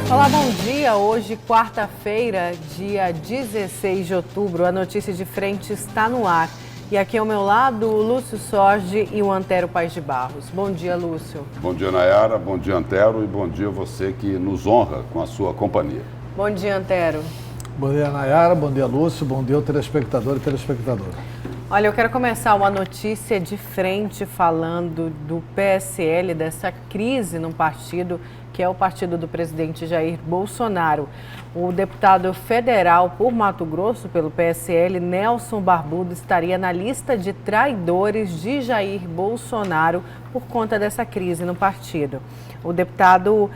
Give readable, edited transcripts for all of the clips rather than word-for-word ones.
Olá, bom dia. Hoje, quarta-feira, dia 16 de outubro, a notícia de frente está no ar. E aqui ao meu lado, o Lúcio Sorge e o Antero Paes de Barros. Bom dia, Lúcio. Bom dia, Nayara. Bom dia, Antero. E bom dia você que nos honra com a sua companhia. Bom dia, Antero. Bom dia, Nayara. Bom dia, Lúcio. Bom dia, telespectador e telespectadora. Olha, eu quero começar uma notícia de frente falando do PSL, dessa crise no partido, que é o partido do presidente Jair Bolsonaro. O deputado federal por Mato Grosso, pelo PSL, Nelson Barbudo, estaria na lista de traidores de Jair Bolsonaro por conta dessa crise no partido. O deputado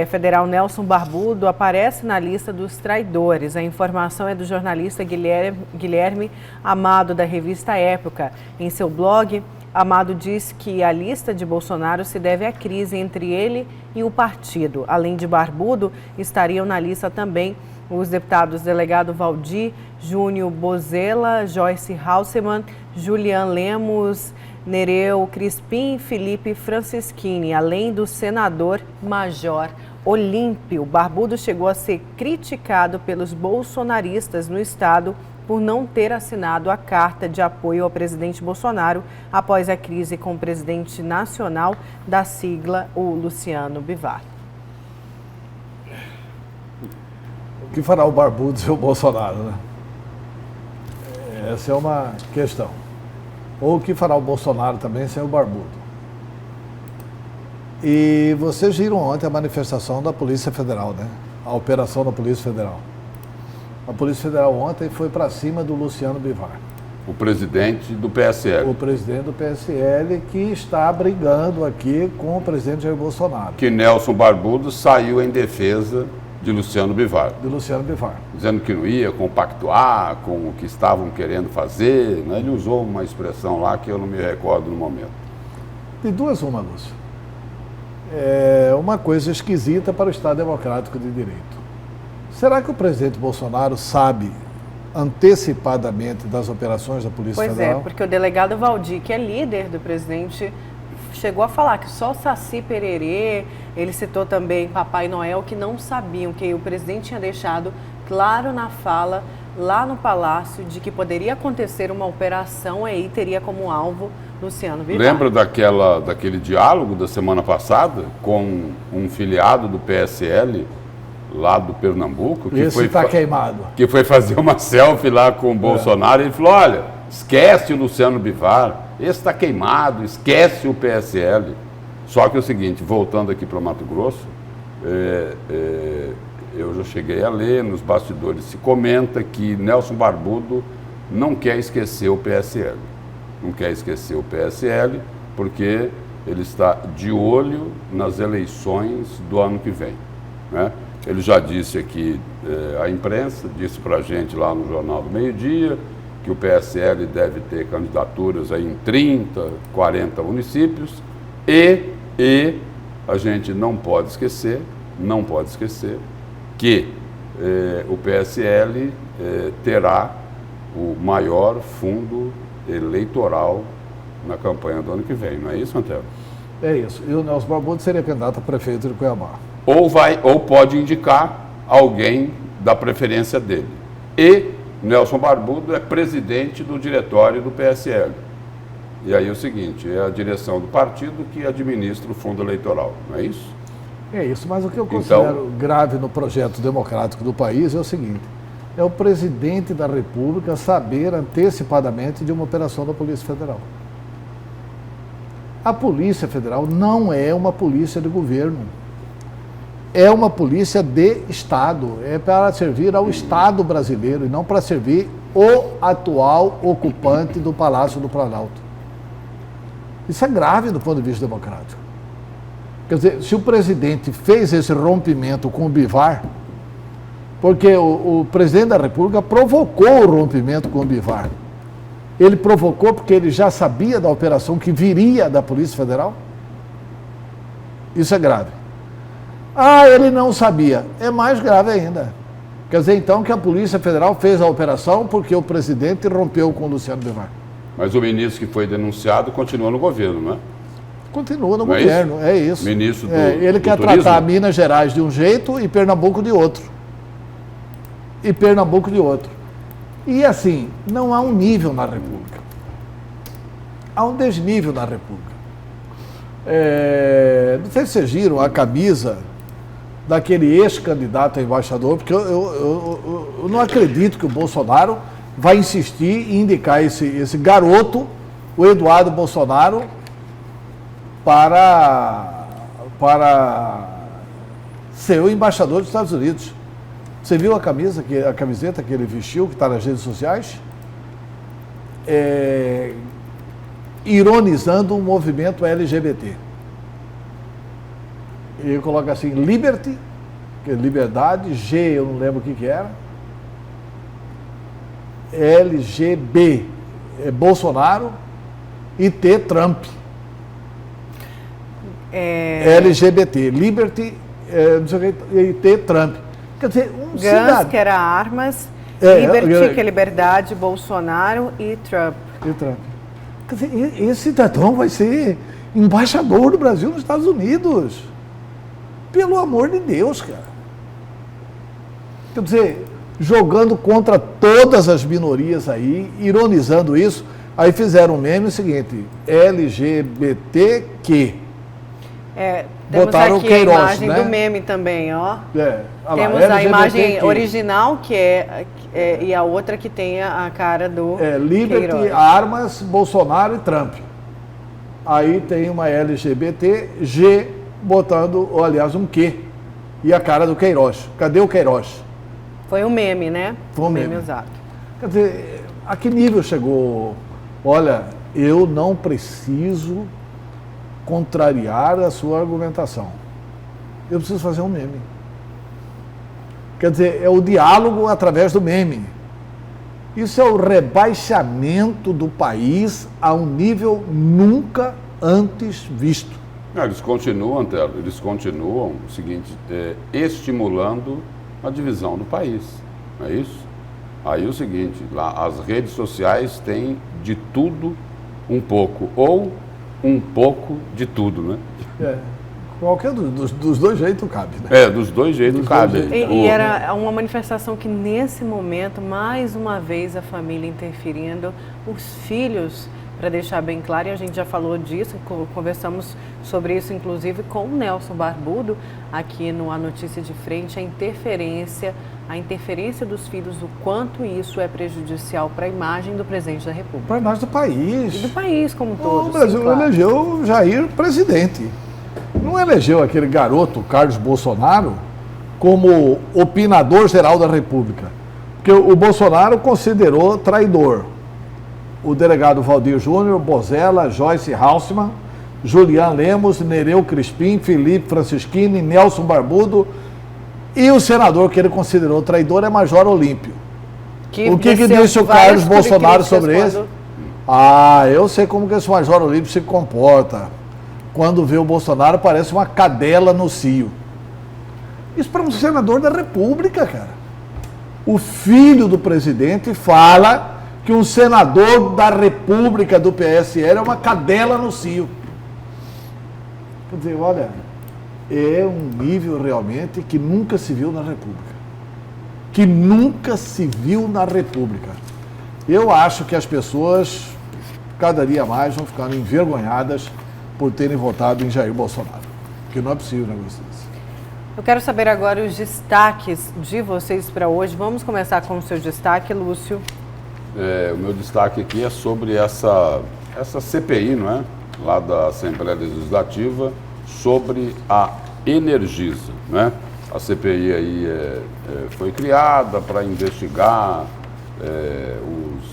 federal Nelson Barbudo aparece na lista dos traidores. A informação é do jornalista Guilherme Amado, da revista Época. Em seu blog, Amado diz que a lista de Bolsonaro se deve à crise entre ele e o partido. Além de Barbudo, estariam na lista também os deputados delegado Valdir Júnior Bozella, Joyce Halsemann, Julian Lemos, Nereu Crispim, Felipe Francischini, além do senador Major Olímpio. Barbudo chegou a ser criticado pelos bolsonaristas no estado por não ter assinado a carta de apoio ao presidente Bolsonaro após a crise com o presidente nacional da sigla, o Luciano Bivar. O que fará o Barbudo e o Bolsonaro, né? Essa é uma questão. Ou o que fará o Bolsonaro também sem o Barbudo. E vocês viram ontem a manifestação da Polícia Federal, né? A operação da Polícia Federal. A Polícia Federal ontem foi para cima do Luciano Bivar. O presidente do PSL. O presidente do PSL, que está brigando aqui com o presidente Jair Bolsonaro. Que Nelson Barbudo saiu em defesa de Luciano Bivar. De Luciano Bivar. Dizendo que não ia compactuar com o que estavam querendo fazer, né? Ele usou uma expressão lá que eu não me recordo no momento. De duas uma, Lúcio. É uma coisa esquisita para o Estado Democrático de Direito. Será que o presidente Bolsonaro sabe antecipadamente das operações da Polícia Federal? Pois é, porque o delegado Valdir, que é líder do presidente, chegou a falar que só Saci Pererê, ele citou também Papai Noel, que não sabiam, que o presidente tinha deixado claro na fala lá no Palácio de que poderia acontecer uma operação e aí teria como alvo Luciano Bivar. Lembra daquele diálogo da semana passada com um filiado do PSL lá do Pernambuco, que que foi fazer uma selfie lá com o Bolsonaro, e ele falou: olha, esquece o Luciano Bivar, esse está queimado, esquece o PSL. Só que é o seguinte, voltando aqui para o Mato Grosso, eu já cheguei a ler, nos bastidores se comenta que Nelson Barbudo não quer esquecer o PSL. Não quer esquecer o PSL porque ele está de olho nas eleições do ano que vem, né? Ele já disse aqui à imprensa, disse para a gente lá no Jornal do Meio-Dia, que o PSL deve ter candidaturas aí em 30, 40 municípios e a gente não pode esquecer que o PSL terá o maior fundo eleitoral na campanha do ano que vem, não é isso, Antero? É isso. E o Nelson Barbudo seria candidato a prefeito de Cuiabá. Ou pode indicar alguém da preferência dele. E Nelson Barbudo é presidente do diretório do PSL. E aí é o seguinte, é a direção do partido que administra o fundo eleitoral, não é isso? É isso, mas o que eu considero grave no projeto democrático do país é o seguinte: é o presidente da República saber antecipadamente de uma operação da Polícia Federal. A Polícia Federal não é uma polícia de governo. É uma polícia de Estado, é para servir ao Estado brasileiro e não para servir o atual ocupante do Palácio do Planalto. Isso é grave do ponto de vista democrático. Quer dizer, se o presidente fez esse rompimento com o Bivar, porque o presidente da República provocou o rompimento com o Bivar. Ele provocou porque ele já sabia da operação que viria da Polícia Federal? Isso é grave. Ah, ele não sabia. É mais grave ainda. Quer dizer, então, que a Polícia Federal fez a operação porque o presidente rompeu com o Luciano Bivar. Mas o ministro que foi denunciado continua no governo, não é? Continua no Não é governo, isso? é isso. Ministro do Ele quer turismo? tratar Minas Gerais de um jeito e Pernambuco de outro. E assim, não há um nível na República. Há um desnível na República. Não sei se vocês viram a camisa daquele ex-candidato a embaixador, porque eu não acredito que o Bolsonaro vai insistir em indicar esse garoto, o Eduardo Bolsonaro, para ser o embaixador dos Estados Unidos. Você viu a camiseta que ele vestiu, que está nas redes sociais? Ironizando o movimento LGBT. Ele coloca assim, Liberty, que é liberdade, G, eu não lembro o que era, LGB, Bolsonaro, e T, Trump. LGBT, Liberty, não sei o que, e T, Trump. Quer dizer, Gans, que era armas, Liberty, que é liberdade, Bolsonaro e Trump. Quer dizer, esse cidadão vai ser embaixador do Brasil nos Estados Unidos. Pelo amor de Deus, cara. Quer dizer, jogando contra todas as minorias aí, ironizando isso, aí fizeram um meme seguinte, LGBTQ. Temos botaram aqui Queiroz, a imagem né? do meme também, ó. Temos lá, a imagem LGBTQ. original, e a outra que tem a cara do Liberty, Queiroz. armas, Bolsonaro e Trump. Aí tem uma LGBT, G, botando, aliás, um Q. E a cara do Queiroz. Cadê o Queiroz? Foi um meme, né? Foi um meme usado. Quer dizer, a que nível chegou? Olha, eu não preciso contrariar a sua argumentação. Eu preciso fazer um meme. Quer dizer, é o diálogo através do meme. Isso é o rebaixamento do país a um nível nunca antes visto. Eles continuam, Antero, o seguinte, estimulando a divisão do país, não é isso? Aí o seguinte, lá as redes sociais têm de tudo um pouco, ou um pouco de tudo, né? Qualquer dos dois jeitos cabe, né? Dos dois jeitos cabe. E era uma manifestação que, nesse momento, mais uma vez, a família interferindo, os filhos, para deixar bem claro, e a gente já falou disso, conversamos sobre isso, inclusive, com o Nelson Barbudo, aqui no A Notícia de Frente, a interferência dos filhos, o quanto isso é prejudicial para a imagem do presidente da República. Para a imagem do país. E do país como um todo. O Brasil elegeu Jair presidente. Não elegeu aquele garoto, Carlos Bolsonaro, como opinador geral da República. Porque o Bolsonaro considerou traidor o delegado Valdir Júnior, Bozella, Joyce Halseman, Julian Lemos, Nereu Crispim, Felipe Francischini, Nelson Barbudo, e o senador que ele considerou traidor é Major Olímpio. O que disse o Carlos Bolsonaro sobre isso? Eu sei como que esse Major Olímpio se comporta. Quando vê o Bolsonaro, parece uma cadela no cio. Isso para um senador da República, cara. O filho do presidente fala que um senador da República do PSL é uma cadela no cio. Quer dizer, olha, é um nível realmente que nunca se viu na República. Que nunca se viu na República. Eu acho que as pessoas, cada dia mais, vão ficando envergonhadas por terem votado em Jair Bolsonaro. Porque não é possível um negócio desse. Eu quero saber agora os destaques de vocês para hoje. Vamos começar com o seu destaque, Lúcio. O meu destaque aqui é sobre essa CPI, não é? Lá da Assembleia Legislativa, sobre a Energisa, né? A CPI aí foi criada para investigar os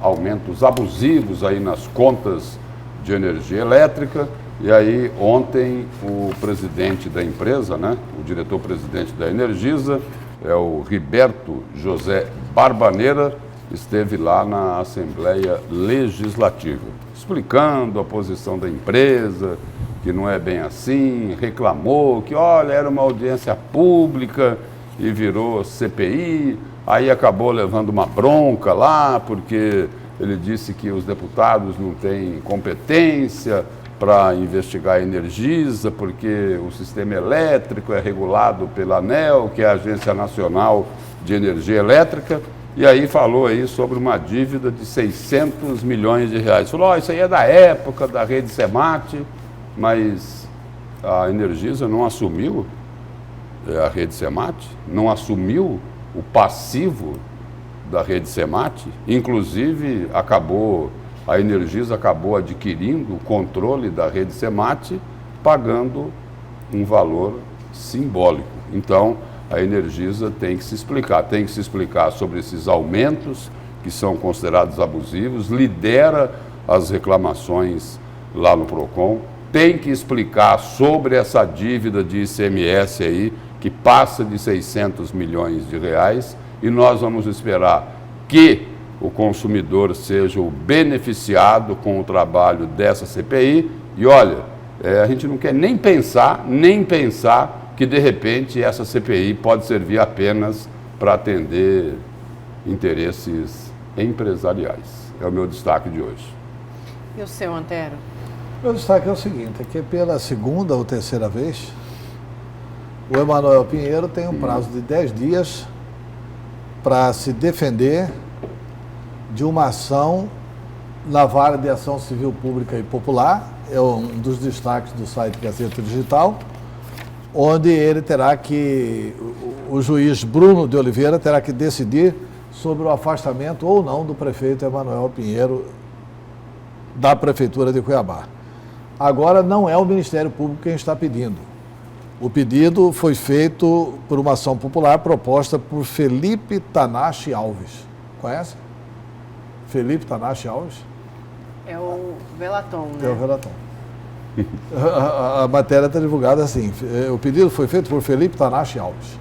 aumentos abusivos aí nas contas de energia elétrica. E aí ontem o presidente da empresa, né? O diretor-presidente da Energisa, o Riberto José Barbaneira, esteve lá na Assembleia Legislativa, explicando a posição da empresa, que não é bem assim, reclamou que, olha, era uma audiência pública e virou CPI, aí acabou levando uma bronca lá, porque ele disse que os deputados não têm competência para investigar a Energisa, porque o sistema elétrico é regulado pela ANEEL, que é a Agência Nacional de Energia Elétrica, e aí falou aí sobre uma dívida de 600 milhões de reais. Falou, isso aí é da época da rede Semate, mas a Energisa não assumiu, a rede Semate, não assumiu o passivo da rede Semate, inclusive a Energisa acabou adquirindo o controle da rede Semate, pagando um valor simbólico. Então, a Energisa tem que se explicar sobre esses aumentos que são considerados abusivos, lidera as reclamações lá no PROCON, tem que explicar sobre essa dívida de ICMS aí, que passa de 600 milhões de reais, e nós vamos esperar que o consumidor seja o beneficiado com o trabalho dessa CPI. E olha, a gente não quer nem pensar que de repente essa CPI pode servir apenas para atender interesses empresariais. É o meu destaque de hoje. E o seu, Antero? Meu destaque é o seguinte, é que pela segunda ou terceira vez, o Emanuel Pinheiro tem um prazo de 10 dias para se defender de uma ação na Vara de Ação Civil Pública e Popular, é um dos destaques do site Gazeta Digital, onde ele terá que, o juiz Bruno de Oliveira terá que decidir sobre o afastamento ou não do prefeito Emanuel Pinheiro da Prefeitura de Cuiabá. Agora não é o Ministério Público quem está pedindo. O pedido foi feito por uma ação popular proposta por Felipe Tanache Alves. Conhece? Felipe Tanache Alves? É o Velaton, né? É o Velaton. A matéria está divulgada assim. O pedido foi feito por Felipe Tanache Alves.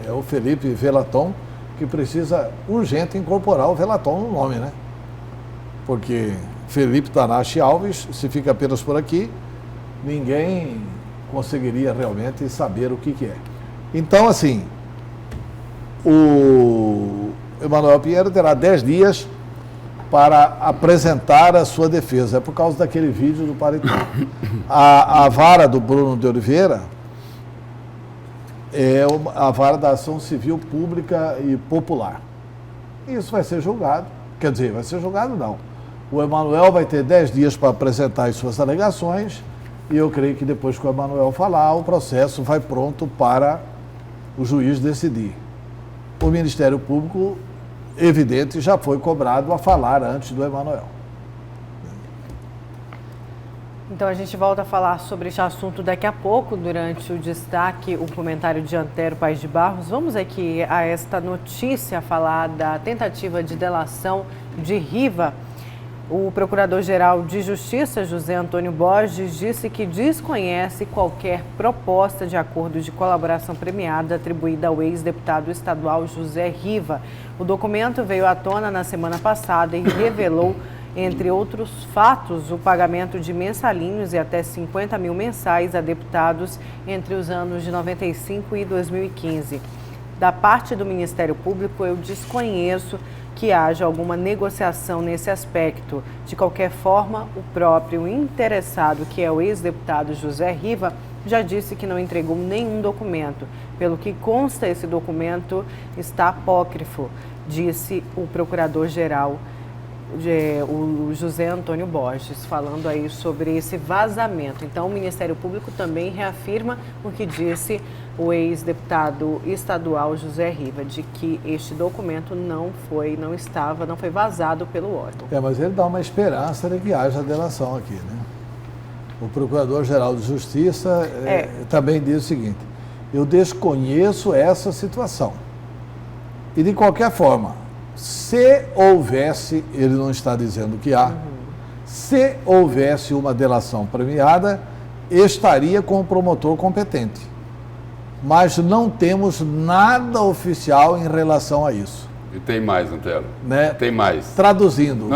É o Felipe Velaton, que precisa urgente incorporar o Velaton no nome, né? Porque Felipe Tanache Alves, se fica apenas por aqui, ninguém conseguiria realmente saber o que é. Então, assim, o Emanuel Pinheiro terá 10 dias para apresentar a sua defesa. É por causa daquele vídeo do Paredão. A vara do Bruno de Oliveira é a vara da Ação Civil Pública e Popular. Isso vai ser julgado. Quer dizer, vai ser julgado não. O Emanuel vai ter 10 dias para apresentar as suas alegações e eu creio que depois que o Emanuel falar, o processo vai pronto para o juiz decidir. O Ministério Público, evidente, já foi cobrado a falar antes do Emanuel. Então a gente volta a falar sobre esse assunto daqui a pouco, durante o destaque, o comentário de Antero Paes de Barros. Vamos aqui a esta notícia falar da tentativa de delação de Riva. O Procurador-Geral de Justiça, José Antônio Borges, disse que desconhece qualquer proposta de acordo de colaboração premiada atribuída ao ex-deputado estadual José Riva. O documento veio à tona na semana passada e revelou, entre outros fatos, o pagamento de mensalinhos e até 50 mil mensais a deputados entre os anos de 95 e 2015. Da parte do Ministério Público, eu desconheço que haja alguma negociação nesse aspecto. De qualquer forma, o próprio interessado, que é o ex-deputado José Riva, já disse que não entregou nenhum documento. Pelo que consta, esse documento está apócrifo, disse o procurador-geral, o José Antônio Borges, falando aí sobre esse vazamento. Então, o Ministério Público também reafirma o que disse o ex-deputado estadual José Riva, de que este documento não foi vazado pelo órgão. Mas ele dá uma esperança de que haja delação aqui, né? O Procurador-Geral de Justiça também diz o seguinte: eu desconheço essa situação. E de qualquer forma, se houvesse, ele não está dizendo que há, se houvesse uma delação premiada, estaria com o promotor competente. Mas não temos nada oficial em relação a isso. E tem mais, Antero. Né? Tem mais. Traduzindo,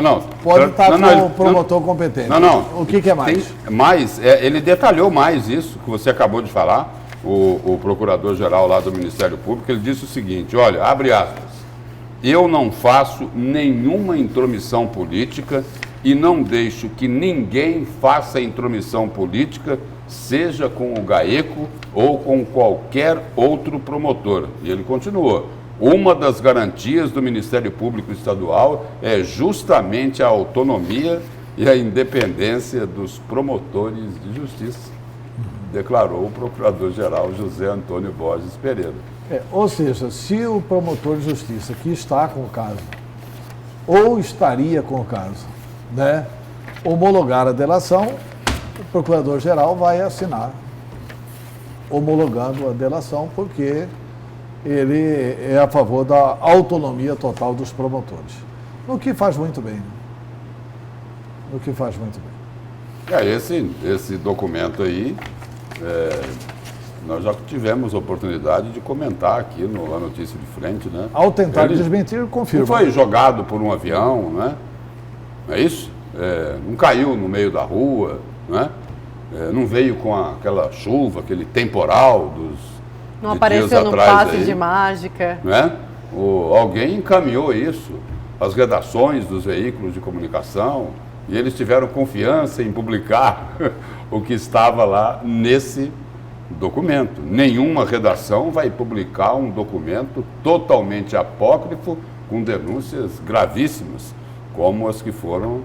pode estar com o promotor competente. Não. O que é mais? Tem mais. Ele detalhou mais isso que você acabou de falar, o procurador-geral lá do Ministério Público. Ele disse o seguinte, olha, abre aspas, eu não faço nenhuma intromissão política e não deixo que ninguém faça intromissão política, seja com o GAECO ou com qualquer outro promotor. E ele continuou. Uma das garantias do Ministério Público Estadual é justamente a autonomia e a independência dos promotores de justiça, declarou o Procurador-Geral José Antônio Borges Pereira. Ou seja, se o promotor de justiça que está com o caso, ou estaria com o caso, né, homologar a delação, o Procurador-Geral vai assinar homologando a delação, porque ele é a favor da autonomia total dos promotores. O que faz muito bem. Né? O que faz muito bem. Esse documento aí, nós já tivemos oportunidade de comentar aqui no A Notícia de Frente, né? Ao tentar desmentir, confirma. Não foi jogado por um avião, né? Não é isso? Não caiu no meio da rua, né? Não veio com aquela chuva, aquele temporal não apareceu no passe de mágica. Né? Alguém encaminhou isso às redações dos veículos de comunicação e eles tiveram confiança em publicar o que estava lá nesse documento. Nenhuma redação vai publicar um documento totalmente apócrifo com denúncias gravíssimas, como as que foram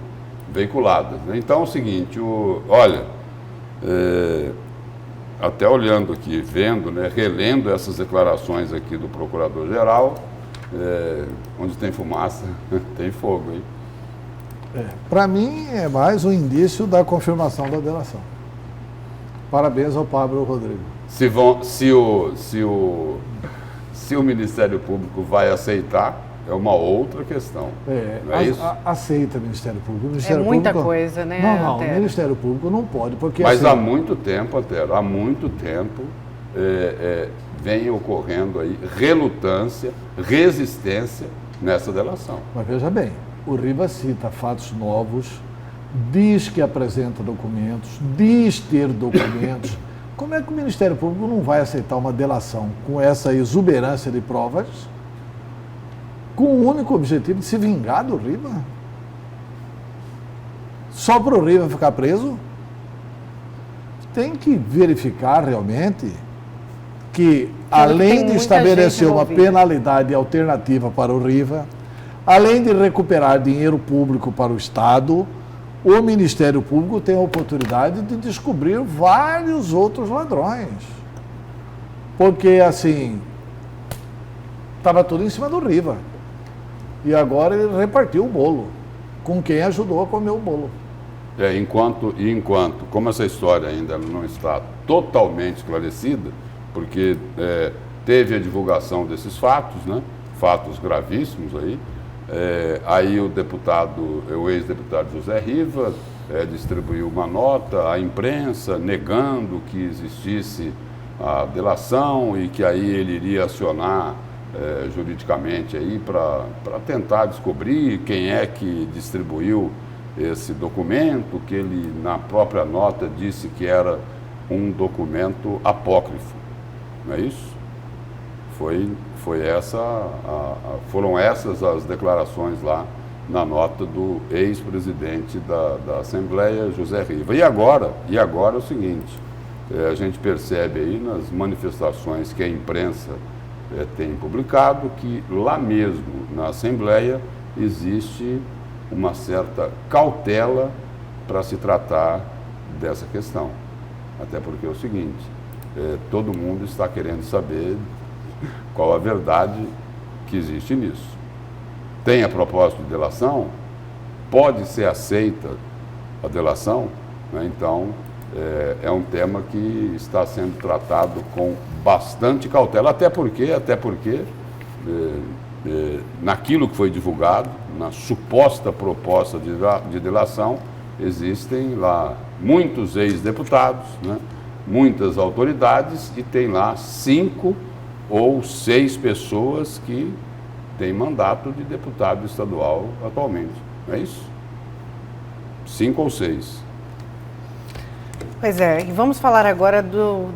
veiculadas. Então é o seguinte, até olhando aqui, vendo, né, relendo essas declarações aqui do Procurador-Geral, onde tem fumaça, tem fogo, hein? Para mim, é mais um indício da confirmação da delação. Parabéns ao Pablo Rodrigo. Se o Ministério Público vai aceitar, é uma outra questão. Não é isso? Aceita o Ministério Público. É muita coisa, né? Não, o Ministério Público não pode, porque... Mas assim, há muito tempo, Antero, vem ocorrendo aí relutância, resistência nessa delação. Mas veja bem, o Rivas cita fatos novos, diz que apresenta documentos, diz ter documentos. Como é que o Ministério Público não vai aceitar uma delação com essa exuberância de provas, com o único objetivo de se vingar do Rivas? Só para o Rivas ficar preso? Tem que verificar realmente que, além de estabelecer uma penalidade alternativa para o Rivas, além de recuperar dinheiro público para o Estado, o Ministério Público tem a oportunidade de descobrir vários outros ladrões. Porque, assim, estava tudo em cima do Rivas. E agora ele repartiu o bolo com quem ajudou a comer o bolo. Enquanto, como essa história ainda não está totalmente esclarecida, porque teve a divulgação desses fatos, né? Fatos gravíssimos aí, aí o ex-deputado José Riva distribuiu uma nota à imprensa negando que existisse a delação e que aí ele iria acionar juridicamente aí para tentar descobrir quem é que distribuiu esse documento, que ele na própria nota disse que era um documento apócrifo, não é isso? Foram essas as declarações lá na nota do ex-presidente da Assembleia, José Riva. E agora é o seguinte, a gente percebe aí nas manifestações que a imprensa tem publicado que lá mesmo na Assembleia existe uma certa cautela para se tratar dessa questão. Até porque é o seguinte, todo mundo está querendo saber qual a verdade que existe nisso. Tem a propósito de delação? Pode ser aceita a delação? Né? Então, é um tema que está sendo tratado com bastante cautela, até porque naquilo que foi divulgado, na suposta proposta de delação, existem lá muitos ex-deputados, né? Muitas autoridades, e tem lá 5 ou 6 pessoas que têm mandato de deputado estadual atualmente, não é isso? 5 ou 6. Pois é, e vamos falar agora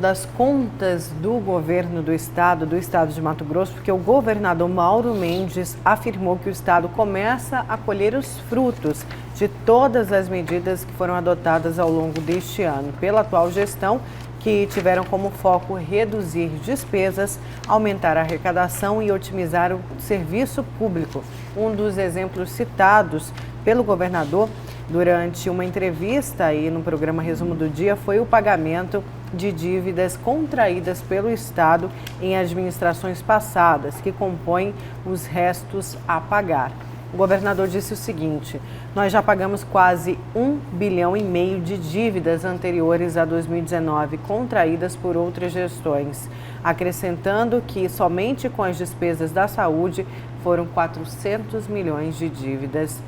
das contas do governo do estado de Mato Grosso, porque o governador Mauro Mendes afirmou que o estado começa a colher os frutos de todas as medidas que foram adotadas ao longo deste ano pela atual gestão, que tiveram como foco reduzir despesas, aumentar a arrecadação e otimizar o serviço público. Um dos exemplos citados pelo governador durante uma entrevista aí no programa Resumo do Dia foi o pagamento de dívidas contraídas pelo Estado em administrações passadas, que compõem os restos a pagar. O governador disse o seguinte: nós já pagamos quase 1,5 bilhão de dívidas anteriores a 2019, contraídas por outras gestões, acrescentando que somente com as despesas da saúde foram 400 milhões de dívidas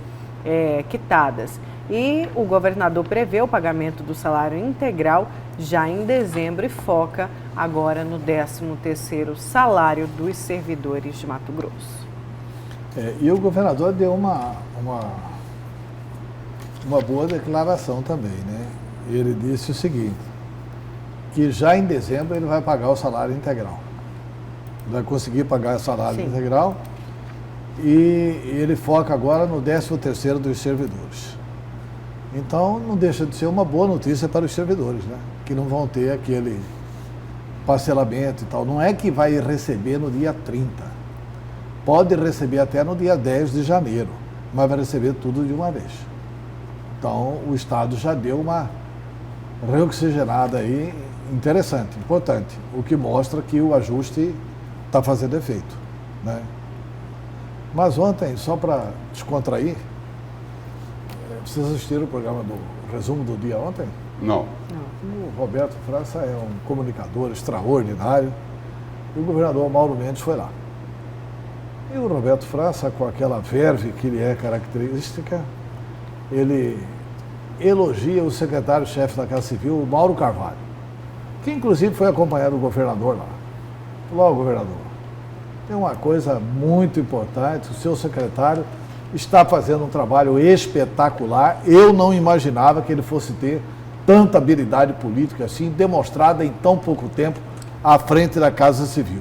quitadas. E o governador prevê o pagamento do salário integral já em dezembro e foca agora no 13º salário dos servidores de Mato Grosso. E o governador deu uma boa declaração também, né? Ele disse o seguinte, que já em dezembro ele vai pagar o salário integral. Vai conseguir pagar o salário integral e ele foca agora no 13º dos servidores. Então não deixa de ser uma boa notícia para os servidores, né? Que não vão ter aquele parcelamento e tal. Não é que vai receber no dia 30. Pode receber até no dia 10 de janeiro, mas vai receber tudo de uma vez. Então, o Estado já deu uma reoxigenada aí interessante, importante, o que mostra que o ajuste está fazendo efeito, né? Mas ontem, só para descontrair, vocês assistiram o programa do Resumo do Dia ontem? Não. O Roberto França é um comunicador extraordinário e o governador Mauro Mendes foi lá. E o Roberto França, com aquela verve que lhe é característica, ele elogia o secretário-chefe da Casa Civil, o Mauro Carvalho, que inclusive foi acompanhar o governador lá. Falou: ó, governador, tem uma coisa muito importante, o seu secretário está fazendo um trabalho espetacular. Eu não imaginava que ele fosse ter tanta habilidade política assim, demonstrada em tão pouco tempo à frente da Casa Civil.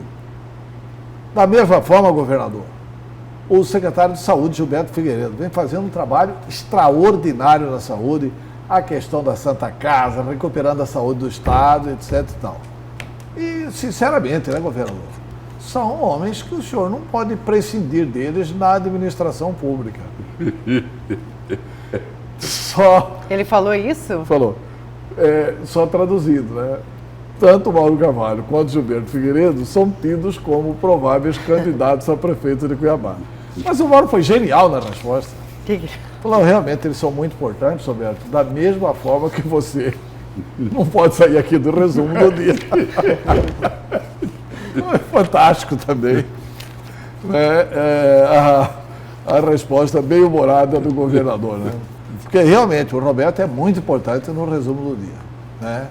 Da mesma forma, governador, o secretário de Saúde, Gilberto Figueiredo, vem fazendo um trabalho extraordinário na saúde, a questão da Santa Casa, recuperando a saúde do Estado, etc. e tal. E, sinceramente, né, governador, são homens que o senhor não pode prescindir deles na administração pública. Ele falou isso? Falou. Só traduzido, né? Tanto Mauro Carvalho quanto Gilberto Figueiredo são tidos como prováveis candidatos a prefeito de Cuiabá. Mas o Mauro foi genial na resposta. Falou: realmente eles são muito importantes, Roberto, da mesma forma que você não pode sair aqui do resumo do dia. Fantástico também. A resposta bem humorada do governador, né? Porque realmente o Roberto é muito importante no resumo do dia, né?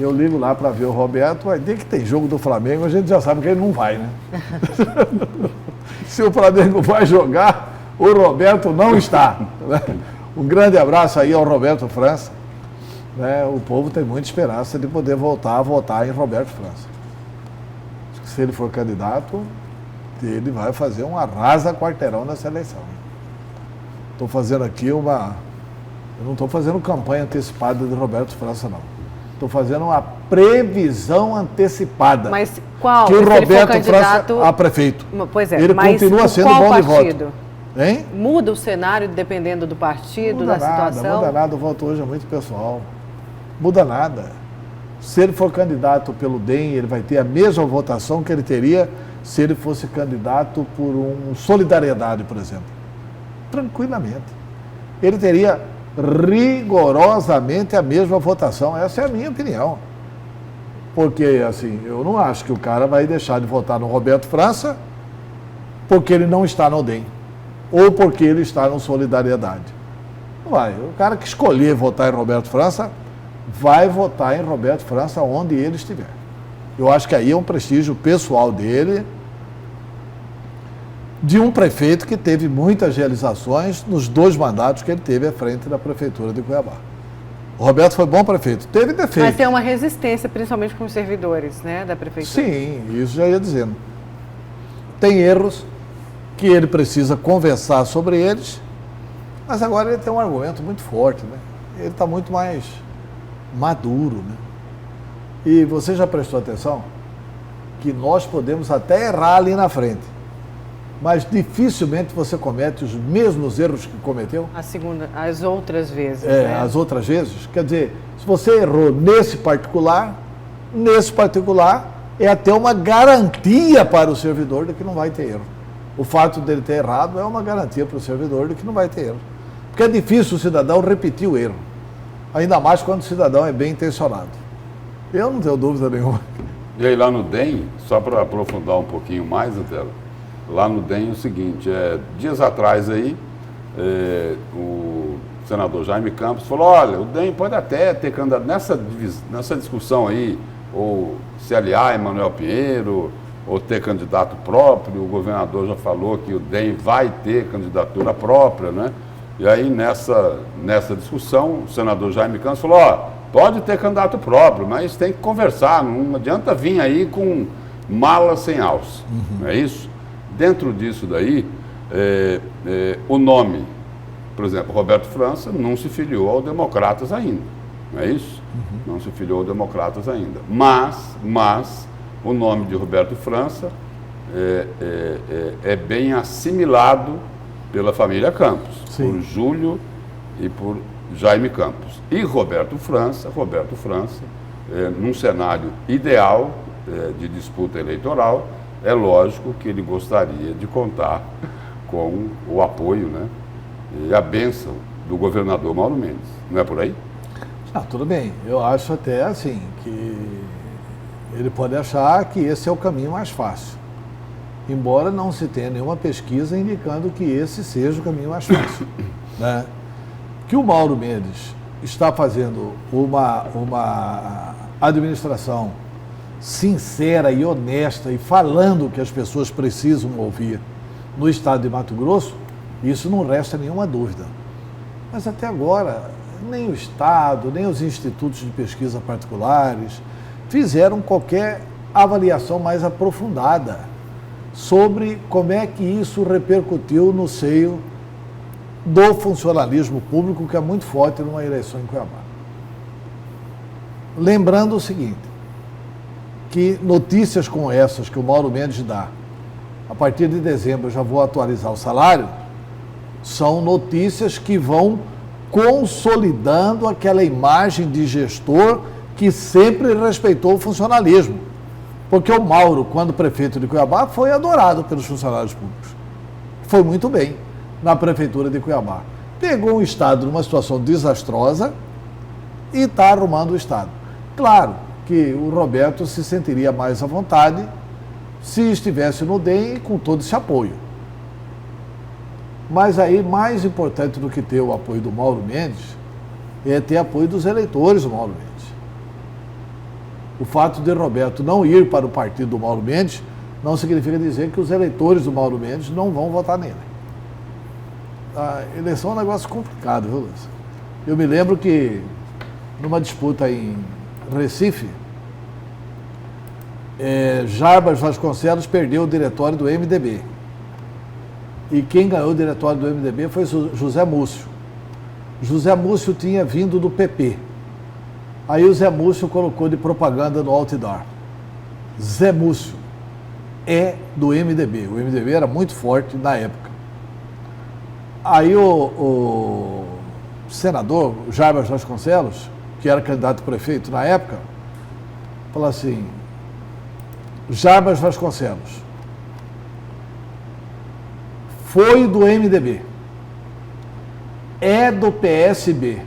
Eu ligo lá para ver o Roberto, vai ter que tem jogo do Flamengo, a gente já sabe que ele não vai, né? Se o Flamengo vai jogar, o Roberto não está, né? Um grande abraço aí ao Roberto França, né? O povo tem muita esperança de poder voltar a votar em Roberto França. Se ele for candidato, ele vai fazer um arrasa-quarteirão nessa eleição. Estou fazendo aqui eu não estou fazendo campanha antecipada de Roberto França, não. Estou fazendo uma previsão antecipada. Mas qual? Que o Roberto França a prefeito. Pois é, ele mas continua sendo qual bom partido? de voto. Hein? Muda o cenário dependendo do partido, da situação? Não muda nada, o voto hoje é muito pessoal. Muda nada. Se ele for candidato pelo DEM, ele vai ter a mesma votação que ele teria se ele fosse candidato por um Solidariedade, por exemplo. Tranquilamente. Ele teria rigorosamente a mesma votação. Essa é a minha opinião. Porque, assim, eu não acho que o cara vai deixar de votar no Roberto França porque ele não está no DEM ou porque ele está no Solidariedade. Não vai. O cara que escolher votar em Roberto França vai votar em Roberto França onde ele estiver. Eu acho que aí é um prestígio pessoal dele, de um prefeito que teve muitas realizações nos 2 mandatos que ele teve à frente da Prefeitura de Cuiabá. O Roberto foi bom prefeito, teve defeito. Mas tem uma resistência, principalmente com os servidores, né, da Prefeitura. Sim, isso já ia dizendo. Tem erros que ele precisa conversar sobre eles Mas agora ele tem um argumento muito forte, né? Ele está muito mais maduro, né? E você já prestou atenção que nós podemos até errar ali na frente, mas dificilmente você comete os mesmos erros que cometeu? As outras vezes, né? As outras vezes. Quer dizer, se você errou nesse particular é até uma garantia para o servidor de que não vai ter erro. O fato dele ter errado é uma garantia para o servidor de que não vai ter erro. Porque é difícil o cidadão repetir o erro, ainda mais quando o cidadão é bem intencionado. Eu não tenho dúvida nenhuma. E aí lá no DEM, só para aprofundar um pouquinho mais, Antelo, lá no DEM é o seguinte, dias atrás aí, o senador Jaime Campos falou, olha, o DEM pode até ter candidato nessa discussão aí, ou se aliar a Emanuel Pinheiro, ou ter candidato próprio, o governador já falou que o DEM vai ter candidatura própria, né? E aí nessa discussão, o senador Jaime Campos falou, pode ter candidato próprio, mas tem que conversar, não adianta vir aí com mala sem alça, não é isso? Dentro disso daí, o nome, por exemplo, Roberto França não se filiou ao Democratas ainda, não é isso? Não se filiou ao Democratas ainda. Mas o nome de Roberto França é bem assimilado pela família Campos, Sim. por Júlio e por Jaime Campos. E Roberto França, num cenário ideal de disputa eleitoral, é lógico que ele gostaria de contar com o apoio, né, e a bênção do governador Mauro Mendes. Não é por aí? Tudo bem. Eu acho até assim que ele pode achar que esse é o caminho mais fácil. Embora não se tenha nenhuma pesquisa indicando que esse seja o caminho mais fácil, né? Que o Mauro Mendes está fazendo uma administração sincera e honesta e falando o que as pessoas precisam ouvir no estado de Mato Grosso, isso não resta nenhuma dúvida. Mas até agora, nem o Estado, nem os institutos de pesquisa particulares fizeram qualquer avaliação mais aprofundada sobre como é que isso repercutiu no seio do funcionalismo público, que é muito forte numa eleição em Cuiabá. Lembrando o seguinte, que notícias como essas que o Mauro Mendes dá, a partir de dezembro eu já vou atualizar o salário, são notícias que vão consolidando aquela imagem de gestor que sempre respeitou o funcionalismo. Porque o Mauro, quando prefeito de Cuiabá, foi adorado pelos funcionários públicos. Foi muito bem na prefeitura de Cuiabá. Pegou um estado numa situação desastrosa e está arrumando o estado. Claro que o Roberto se sentiria mais à vontade se estivesse no DEM com todo esse apoio. Mas aí, mais importante do que ter o apoio do Mauro Mendes, é ter apoio dos eleitores do Mauro Mendes. O fato de Roberto não ir para o partido do Mauro Mendes não significa dizer que os eleitores do Mauro Mendes não vão votar nele. A eleição é um negócio complicado, viu, Lúcio? Eu me lembro que numa disputa em Recife, Jarbas Vasconcelos perdeu o diretório do MDB. E quem ganhou o diretório do MDB foi José Múcio. José Múcio tinha vindo do PP. Aí o Zé Múcio colocou de propaganda no outdoor: Zé Múcio é do MDB. O MDB era muito forte na época. Aí o senador, o Jarbas Vasconcelos, que era candidato a prefeito na época, falou assim: Jarbas Vasconcelos foi do MDB, é do PSB,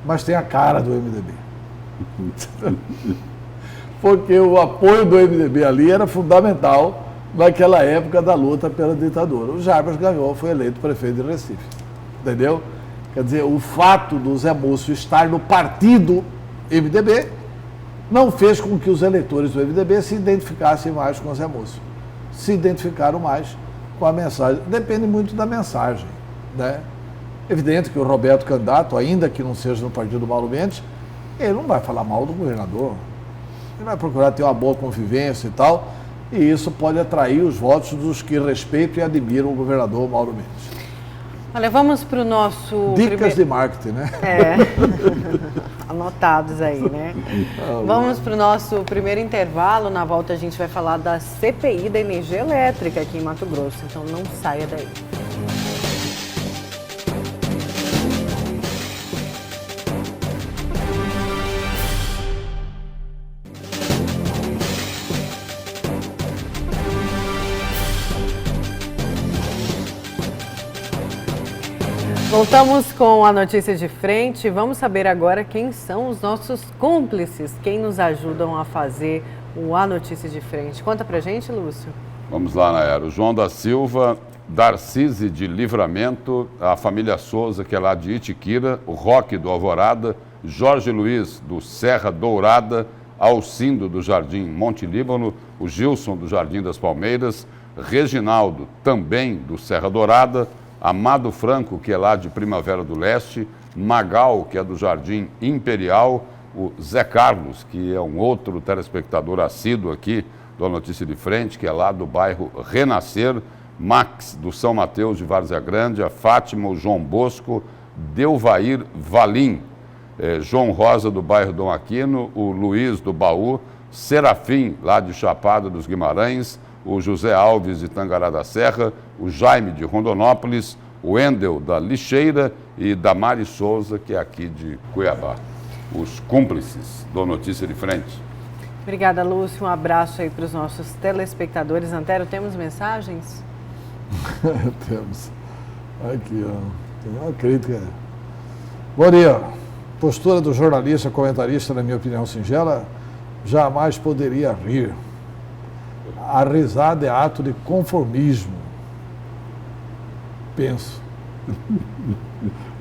mas tem a cara do MDB. Porque o apoio do MDB ali era fundamental naquela época da luta pela ditadura. O Jarbas ganhou, foi eleito prefeito de Recife. Entendeu? Quer dizer, o fato do Zé Múcio estar no partido MDB não fez com que os eleitores do MDB se identificassem mais com o Zé Múcio. Se identificaram mais com a mensagem. Depende muito da mensagem, né? Evidente que o Roberto candidato, ainda que não seja no partido do Mauro Mendes, ele não vai falar mal do governador. Ele vai procurar ter uma boa convivência e tal, e isso pode atrair os votos dos que respeitam e admiram o governador Mauro Mendes. Olha, vamos para o nosso... Dicas de marketing, né? Anotados aí, né? Vamos para o nosso primeiro intervalo. Na volta a gente vai falar da CPI da energia elétrica aqui em Mato Grosso. Então não saia daí. Voltamos com a notícia de frente. Vamos saber agora quem são os nossos cúmplices, quem nos ajudam a fazer o A Notícia de Frente. Conta pra gente, Lúcio. Vamos lá, Nayara. O João da Silva, Darcise de Livramento, a família Souza, que é lá de Itiquira, o Roque do Alvorada, Jorge Luiz do Serra Dourada, Alcindo do Jardim Monte Líbano, o Gilson do Jardim das Palmeiras, Reginaldo também do Serra Dourada, Amado Franco, que é lá de Primavera do Leste, Magal, que é do Jardim Imperial, o Zé Carlos, que é um outro telespectador assíduo aqui do Notícia de Frente, que é lá do bairro Renascer, Max, do São Mateus de Várzea Grande, a Fátima, o João Bosco, Delvair Valim, João Rosa, do bairro Dom Aquino, o Luiz do Baú, Serafim, lá de Chapada dos Guimarães, o José Alves de Tangará da Serra, o Jaime de Rondonópolis, o Endel da Lixeira e da Mari Souza, que é aqui de Cuiabá. Os cúmplices do Notícia de Frente. Obrigada, Lúcio. Um abraço aí para os nossos telespectadores. Antero, temos mensagens? Temos. Aqui, ó. Tem uma crítica. Bom dia. Postura do jornalista, comentarista, na minha opinião singela, jamais poderia rir. A risada é ato de conformismo. Penso.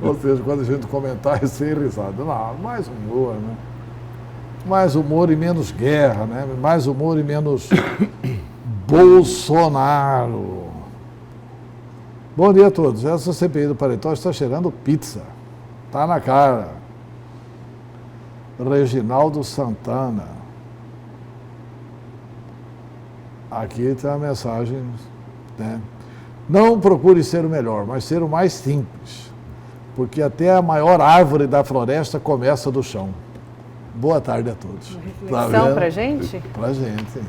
Ou seja, quando a gente comentar é sem risada. Não, mais humor, né? Mais humor e menos guerra, né? Mais humor e menos Bolsonaro. Bom dia a todos. Essa CPI do Paletó está cheirando pizza. Tá na cara. Reginaldo Santana. Aqui tem a mensagem, né? Não procure ser o melhor, mas ser o mais simples. Porque até a maior árvore da floresta começa do chão. Boa tarde a todos. Uma reflexão pra gente? Pra gente.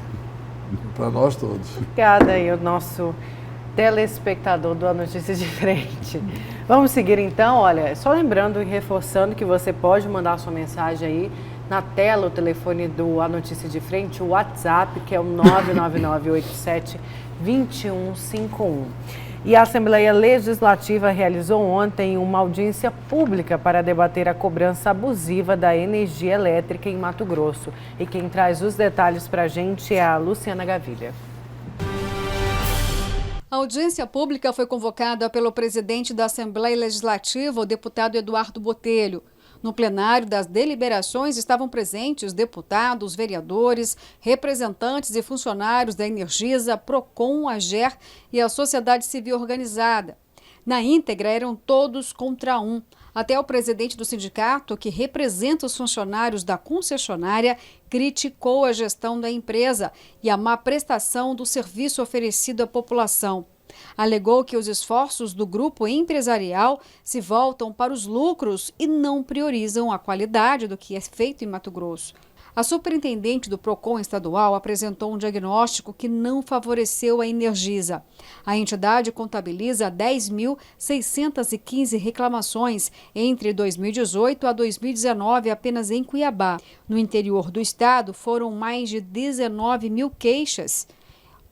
Para nós todos. Obrigada aí, o nosso telespectador do A Notícia de Frente. Vamos seguir então, olha, só lembrando e reforçando que você pode mandar sua mensagem aí na tela, o telefone do A Notícia de Frente, o WhatsApp, que é o 99987-2151. E a Assembleia Legislativa realizou ontem uma audiência pública para debater a cobrança abusiva da energia elétrica em Mato Grosso. E quem traz os detalhes para a gente é a Luciana Gavilha. A audiência pública foi convocada pelo presidente da Assembleia Legislativa, o deputado Eduardo Botelho. No plenário das deliberações estavam presentes deputados, vereadores, representantes e funcionários da Energisa, Procon, AGER e a sociedade civil organizada. Na íntegra, eram todos contra um. Até o presidente do sindicato, que representa os funcionários da concessionária, criticou a gestão da empresa e a má prestação do serviço oferecido à população. Alegou que os esforços do grupo empresarial se voltam para os lucros e não priorizam a qualidade do que é feito em Mato Grosso. A superintendente do Procon estadual apresentou um diagnóstico que não favoreceu a Energisa. A entidade contabiliza 10.615 reclamações entre 2018 a 2019 apenas em Cuiabá. No interior do estado foram mais de 19 mil queixas.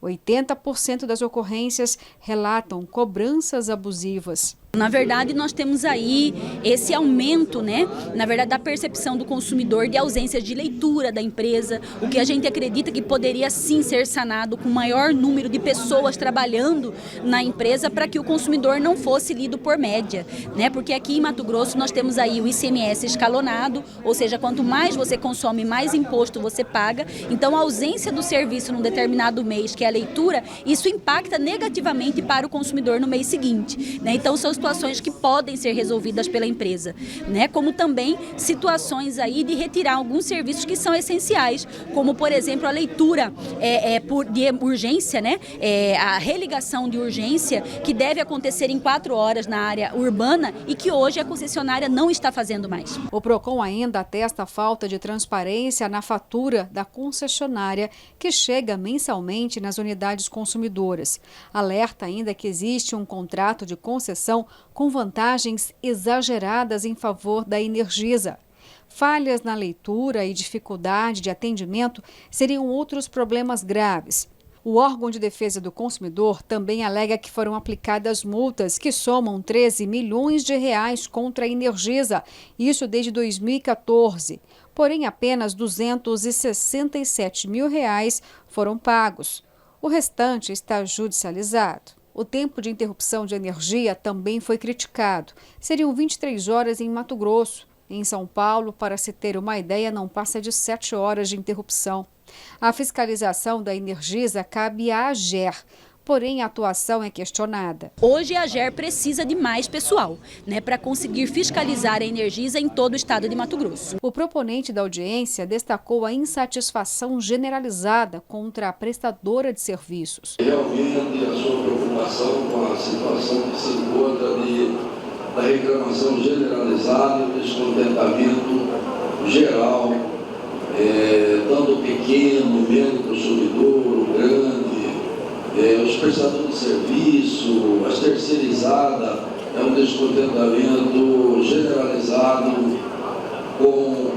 80% das ocorrências relatam cobranças abusivas. Na verdade, nós temos aí esse aumento, né, na verdade, da percepção do consumidor de ausência de leitura da empresa, o que a gente acredita que poderia sim ser sanado com maior número de pessoas trabalhando na empresa para que o consumidor não fosse lido por média, né, porque aqui em Mato Grosso nós temos aí o ICMS escalonado, ou seja, quanto mais você consome, mais imposto você paga, então a ausência do serviço num determinado mês, que é a leitura, isso impacta negativamente para o consumidor no mês seguinte, né, então são situações situações que podem ser resolvidas pela empresa, né? Como também situações aí de retirar alguns serviços que são essenciais, como por exemplo a leitura de urgência, né? A religação de urgência que deve acontecer em 4 horas na área urbana e que hoje a concessionária não está fazendo mais. O PROCON ainda atesta a falta de transparência na fatura da concessionária que chega mensalmente nas unidades consumidoras. Alerta ainda que existe um contrato de concessão com vantagens exageradas em favor da Energisa. Falhas na leitura e dificuldade de atendimento seriam outros problemas graves. O órgão de defesa do consumidor também alega que foram aplicadas multas que somam 13 milhões de reais contra a Energisa, isso desde 2014. Porém, apenas 267 mil reais foram pagos. O restante está judicializado. O tempo de interrupção de energia também foi criticado. Seriam 23 horas em Mato Grosso. Em São Paulo, para se ter uma ideia, não passa de 7 horas de interrupção. A fiscalização da Energisa cabe à AGER, porém a atuação é questionada. Hoje a AGER precisa de mais pessoal, né, para conseguir fiscalizar a Energisa em todo o estado de Mato Grosso. O proponente da audiência destacou a insatisfação generalizada contra a prestadora de serviços. Realmente a sua preocupação com a situação que se encontra da reclamação generalizada, descontentamento geral, tanto pequeno, médio consumidor, grande, os prestadores de serviço, as terceirizadas, é um descontentamento generalizado com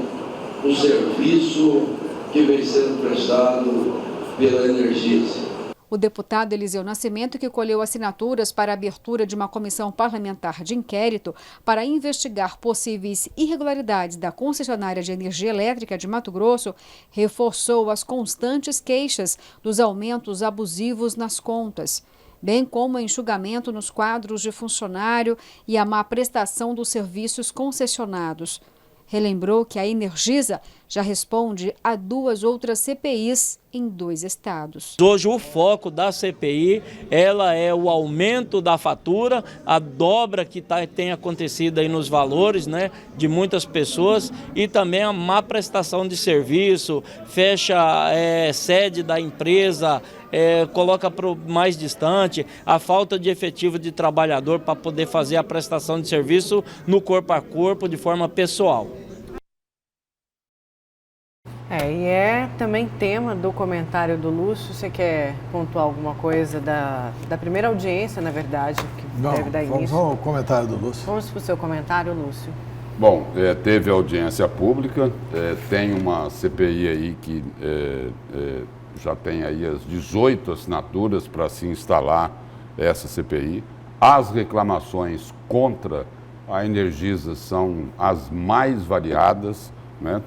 o serviço que vem sendo prestado pela Energisa. O deputado Eliseu Nascimento, que colheu assinaturas para a abertura de uma comissão parlamentar de inquérito para investigar possíveis irregularidades da concessionária de energia elétrica de Mato Grosso, reforçou as constantes queixas dos aumentos abusivos nas contas, bem como o enxugamento nos quadros de funcionário e a má prestação dos serviços concessionados. Relembrou que a Energisa já responde a 2 outras CPIs em 2 estados. Hoje o foco da CPI ela é o aumento da fatura, a dobra que tem acontecido aí nos valores, né, de muitas pessoas e também a má prestação de serviço, fecha sede da empresa, coloca para o mais distante, a falta de efetivo de trabalhador para poder fazer a prestação de serviço no corpo a corpo de forma pessoal. E é também tema do comentário do Lúcio. Você quer pontuar alguma coisa da primeira audiência, na verdade, que deve dar início? Vamos ao comentário do Lúcio. Vamos para o seu comentário, Lúcio. Bom, teve audiência pública, tem uma CPI aí que já tem aí as 18 assinaturas para se instalar essa CPI. As reclamações contra a Energisa são as mais variadas, né?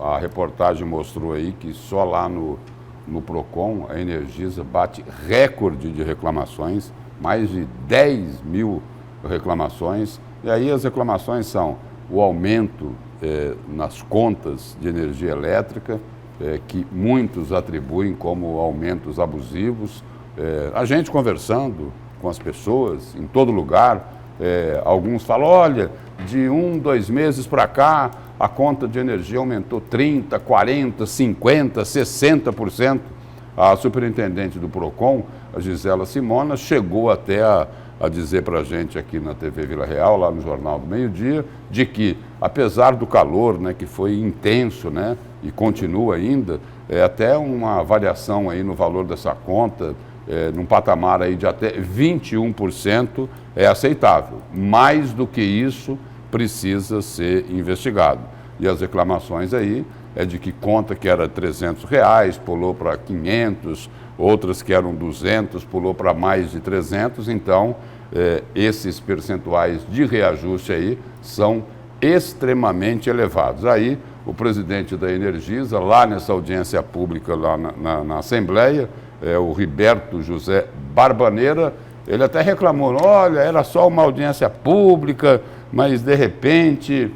A reportagem mostrou aí que só lá no PROCON a Energisa bate recorde de reclamações, mais de 10 mil reclamações. E aí as reclamações são o aumento nas contas de energia elétrica, que muitos atribuem como aumentos abusivos. A gente conversando com as pessoas em todo lugar, alguns falam, olha, de 1, 2 meses para cá, a conta de energia aumentou 30%, 40%, 50%, 60%. A superintendente do PROCON, a Gisela Simona, chegou até a dizer para a gente aqui na TV Vila Real, lá no Jornal do Meio-Dia, de que, apesar do calor, né, que foi intenso, né, e continua ainda, até uma variação aí no valor dessa conta, num patamar aí de até 21%, é aceitável. Mais do que isso, precisa ser investigado. E as reclamações aí é de que conta que era R$300, pulou para 500, outras que eram 200, pulou para mais de 300. Então, esses percentuais de reajuste aí são extremamente elevados. Aí, o presidente da Energisa, lá nessa audiência pública, lá na Assembleia, o Riberto José Barbaneira, ele até reclamou, olha, era só uma audiência pública, mas de repente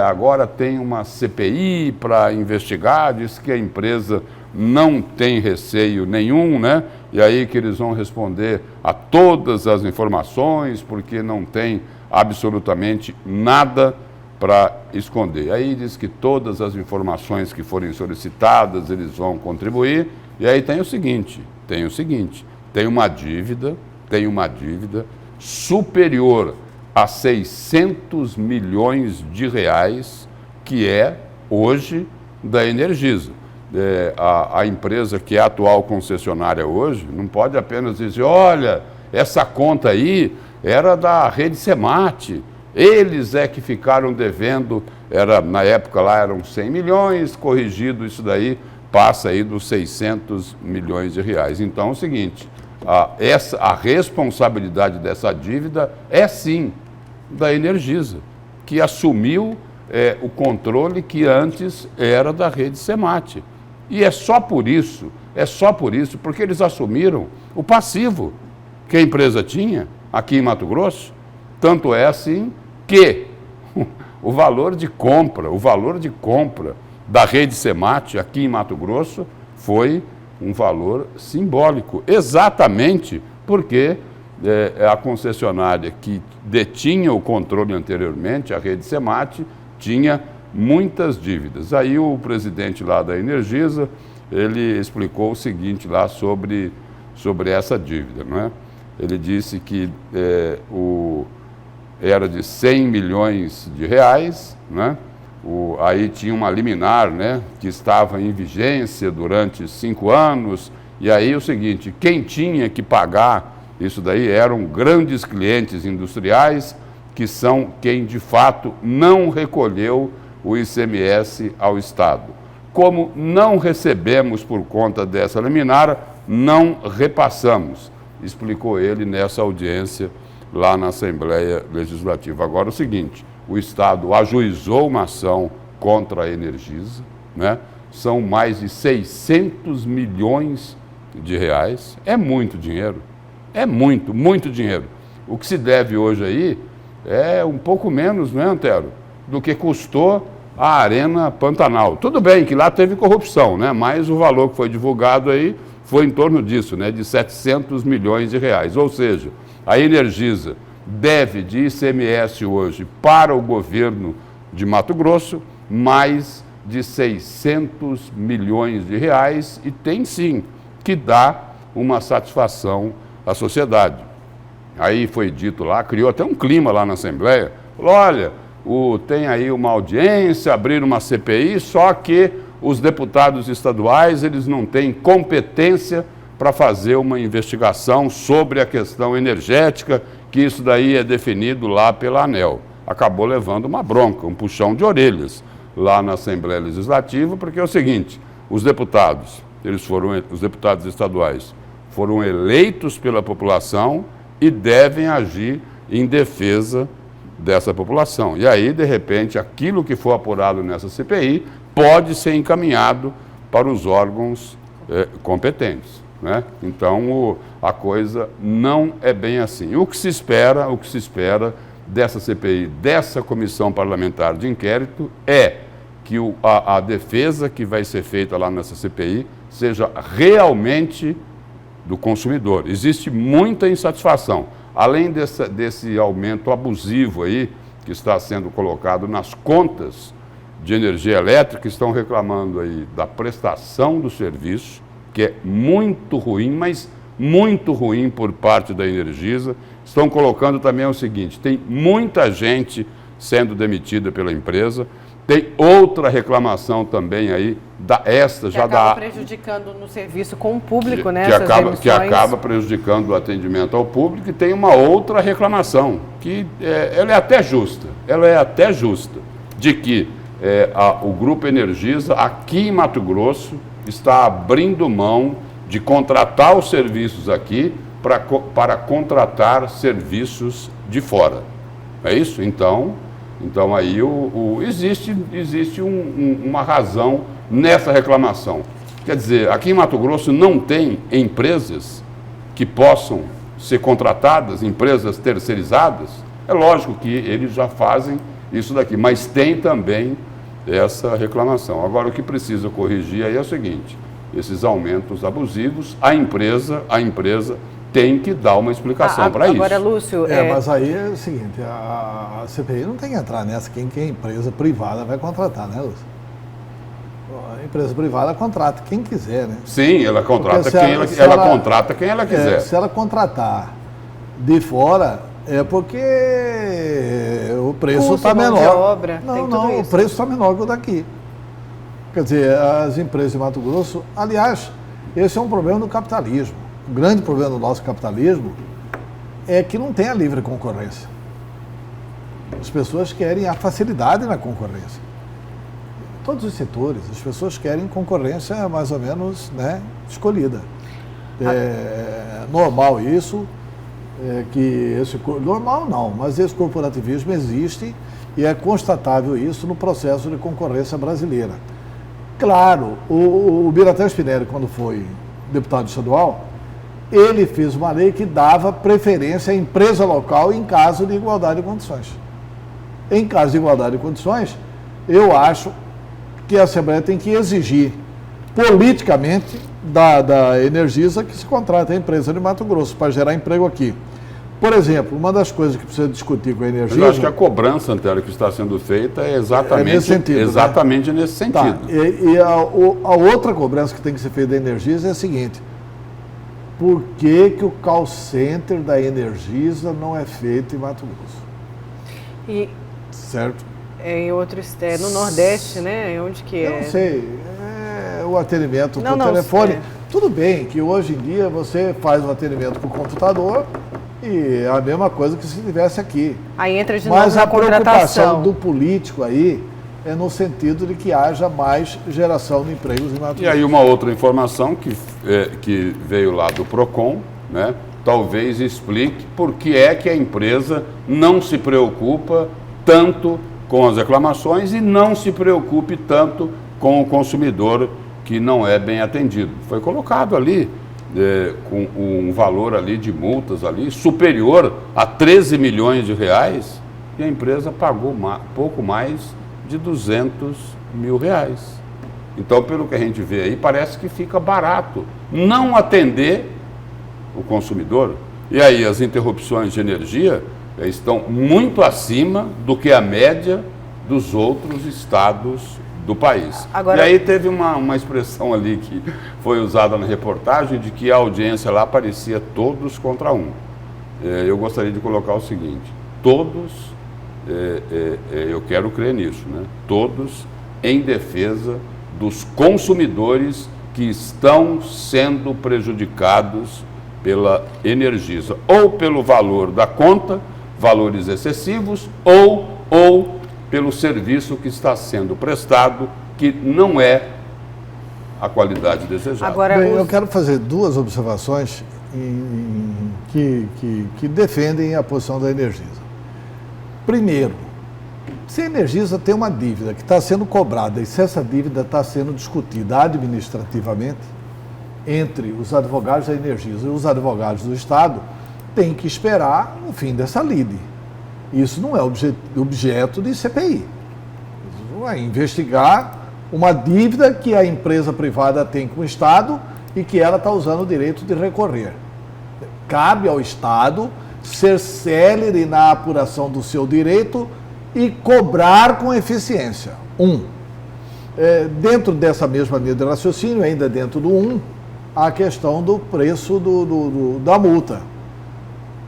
agora tem uma CPI para investigar, diz que a empresa não tem receio nenhum, né? e aí que eles vão responder a todas as informações, porque não tem absolutamente nada para esconder. Aí diz que todas as informações que forem solicitadas, eles vão contribuir, e aí tem o seguinte, tem uma dívida superior a 600 milhões de reais, que é hoje da Energisa. A empresa que é a atual concessionária hoje não pode apenas dizer, olha, essa conta aí era da Rede Semate, eles é que ficaram devendo, na época lá eram 100 milhões, corrigido isso daí, passa aí dos 600 milhões de reais. Então é o seguinte, a responsabilidade dessa dívida é sim da Energisa, que assumiu o controle que antes era da Rede Semate. E é só por isso, porque eles assumiram o passivo que a empresa tinha aqui em Mato Grosso. Tanto é assim que o valor de compra da Rede Semate aqui em Mato Grosso foi um valor simbólico, exatamente porque a concessionária que detinha o controle anteriormente, a Rede Semate, tinha muitas dívidas. Aí o presidente lá da Energisa, ele explicou o seguinte lá sobre essa dívida, não é? Ele disse que era de 100 milhões de reais, né? Aí tinha uma liminar, né, que estava em vigência durante 5 anos, e aí o seguinte, quem tinha que pagar isso daí eram grandes clientes industriais, que são quem de fato não recolheu o ICMS ao Estado. Como não recebemos por conta dessa liminar, não repassamos, explicou ele nessa audiência lá na Assembleia Legislativa. Agora o seguinte, o Estado ajuizou uma ação contra a Energisa, né? São mais de 600 milhões de reais, é muito dinheiro, é muito, muito dinheiro. O que se deve hoje aí é um pouco menos, né, Antero, do que custou a Arena Pantanal. Tudo bem que lá teve corrupção, né, mas o valor que foi divulgado aí foi em torno disso, né, de 700 milhões de reais, ou seja, a Energisa deve de ICMS hoje para o governo de Mato Grosso mais de 600 milhões de reais e tem sim que dar uma satisfação à sociedade. Aí foi dito lá, criou até um clima lá na Assembleia, falou, olha, tem aí uma audiência, abriram uma CPI, só que os deputados estaduais eles não têm competência para fazer uma investigação sobre a questão energética, que isso daí é definido lá pela ANEEL. Acabou levando uma bronca, um puxão de orelhas lá na Assembleia Legislativa, porque é o seguinte, os deputados estaduais foram eleitos pela população e devem agir em defesa dessa população. E aí, de repente, aquilo que for apurado nessa CPI pode ser encaminhado para os órgãos competentes, né? Então, a coisa não é bem assim. O que se espera dessa CPI, dessa comissão parlamentar de inquérito, é que a defesa que vai ser feita lá nessa CPI seja realmente do consumidor. Existe muita insatisfação. Além desse aumento abusivo aí, que está sendo colocado nas contas de energia elétrica, estão reclamando aí da prestação do serviço, que é muito ruim, mas muito ruim por parte da Energisa. Estão colocando também o seguinte, tem muita gente sendo demitida pela empresa, tem outra reclamação também aí, que acaba prejudicando no serviço com o público, né? Que acaba prejudicando o atendimento ao público, e tem uma outra reclamação, que ela é até justa, de que o Grupo Energisa, aqui em Mato Grosso, está abrindo mão de contratar os serviços aqui para contratar serviços de fora. É isso? Então aí existe uma razão nessa reclamação. Quer dizer, aqui em Mato Grosso não tem empresas que possam ser contratadas, empresas terceirizadas. É lógico que eles já fazem isso daqui, mas tem também essa reclamação. Agora, o que precisa corrigir aí é o seguinte, esses aumentos abusivos, a empresa tem que dar uma explicação para isso. Agora, Lúcio... Mas aí é o seguinte, a CPI não tem que entrar nessa, quem é empresa privada vai contratar, né, Lúcio? A empresa privada contrata quem quiser, né? Sim, ela contrata contrata quem ela quiser. Se ela contratar de fora, é porque o preço está menor. De obra, o preço está menor que o daqui. Quer dizer, as empresas de Mato Grosso, aliás, esse é um problema do capitalismo. O grande problema do nosso capitalismo é que não tem a livre concorrência. As pessoas querem a facilidade na concorrência. Todos os setores, as pessoas querem concorrência mais ou menos, né, escolhida. É normal isso, normal não, mas esse corporativismo existe e é constatável isso no processo de concorrência brasileira. Claro, o Biratan Spinelli, quando foi deputado estadual, ele fez uma lei que dava preferência à empresa local em caso de igualdade de condições. Em caso de igualdade de condições, eu acho que a Assembleia tem que exigir politicamente da Energisa que se contrate a empresa de Mato Grosso para gerar emprego aqui. Por exemplo, uma das coisas que precisa discutir com a Energisa... Eu acho que a cobrança, Antero, que está sendo feita é exatamente nesse sentido. Tá. E a outra cobrança que tem que ser feita da Energisa é a seguinte: por que o call center da Energisa não é feito em Mato Grosso? Certo? Em outros, no Nordeste, né? Onde que é? Eu não sei. O atendimento por telefone. Tudo bem que hoje em dia você faz um atendimento por computador e é a mesma coisa que se tivesse aqui. Aí entra de novo Mas na a preocupação contratação do político aí é no sentido de que haja mais geração de empregos em Mato Grosso. E aí uma outra informação que veio lá do PROCON, né? Talvez explique por que é que a empresa não se preocupa tanto com as reclamações e não se preocupe tanto com o consumidor que não é bem atendido. Foi colocado ali com um valor ali de multas ali superior a 13 milhões de reais e a empresa pagou pouco mais de 200 mil reais. Então, pelo que a gente vê aí, parece que fica barato não atender o consumidor. E aí as interrupções de energia estão muito acima do que a média dos outros estados do país. Agora... E aí teve uma expressão ali que foi usada na reportagem de que a audiência lá parecia todos contra um. Eu gostaria de colocar o seguinte: todos, eu quero crer nisso, né? Todos em defesa dos consumidores que estão sendo prejudicados pela Energisa, ou pelo valor da conta, valores excessivos, ou pelo serviço que está sendo prestado, que não é a qualidade desejada. Agora, eu quero fazer duas observações que defendem a posição da Energisa. Primeiro, se a Energisa tem uma dívida que está sendo cobrada e se essa dívida está sendo discutida administrativamente entre os advogados da Energisa e os advogados do Estado, tem que esperar o fim dessa lide. Isso não é objeto de CPI. Isso vai investigar uma dívida que a empresa privada tem com o Estado e que ela está usando o direito de recorrer. Cabe ao Estado ser célere na apuração do seu direito e cobrar com eficiência. Dentro dessa mesma linha de raciocínio, ainda dentro do a questão do preço da multa.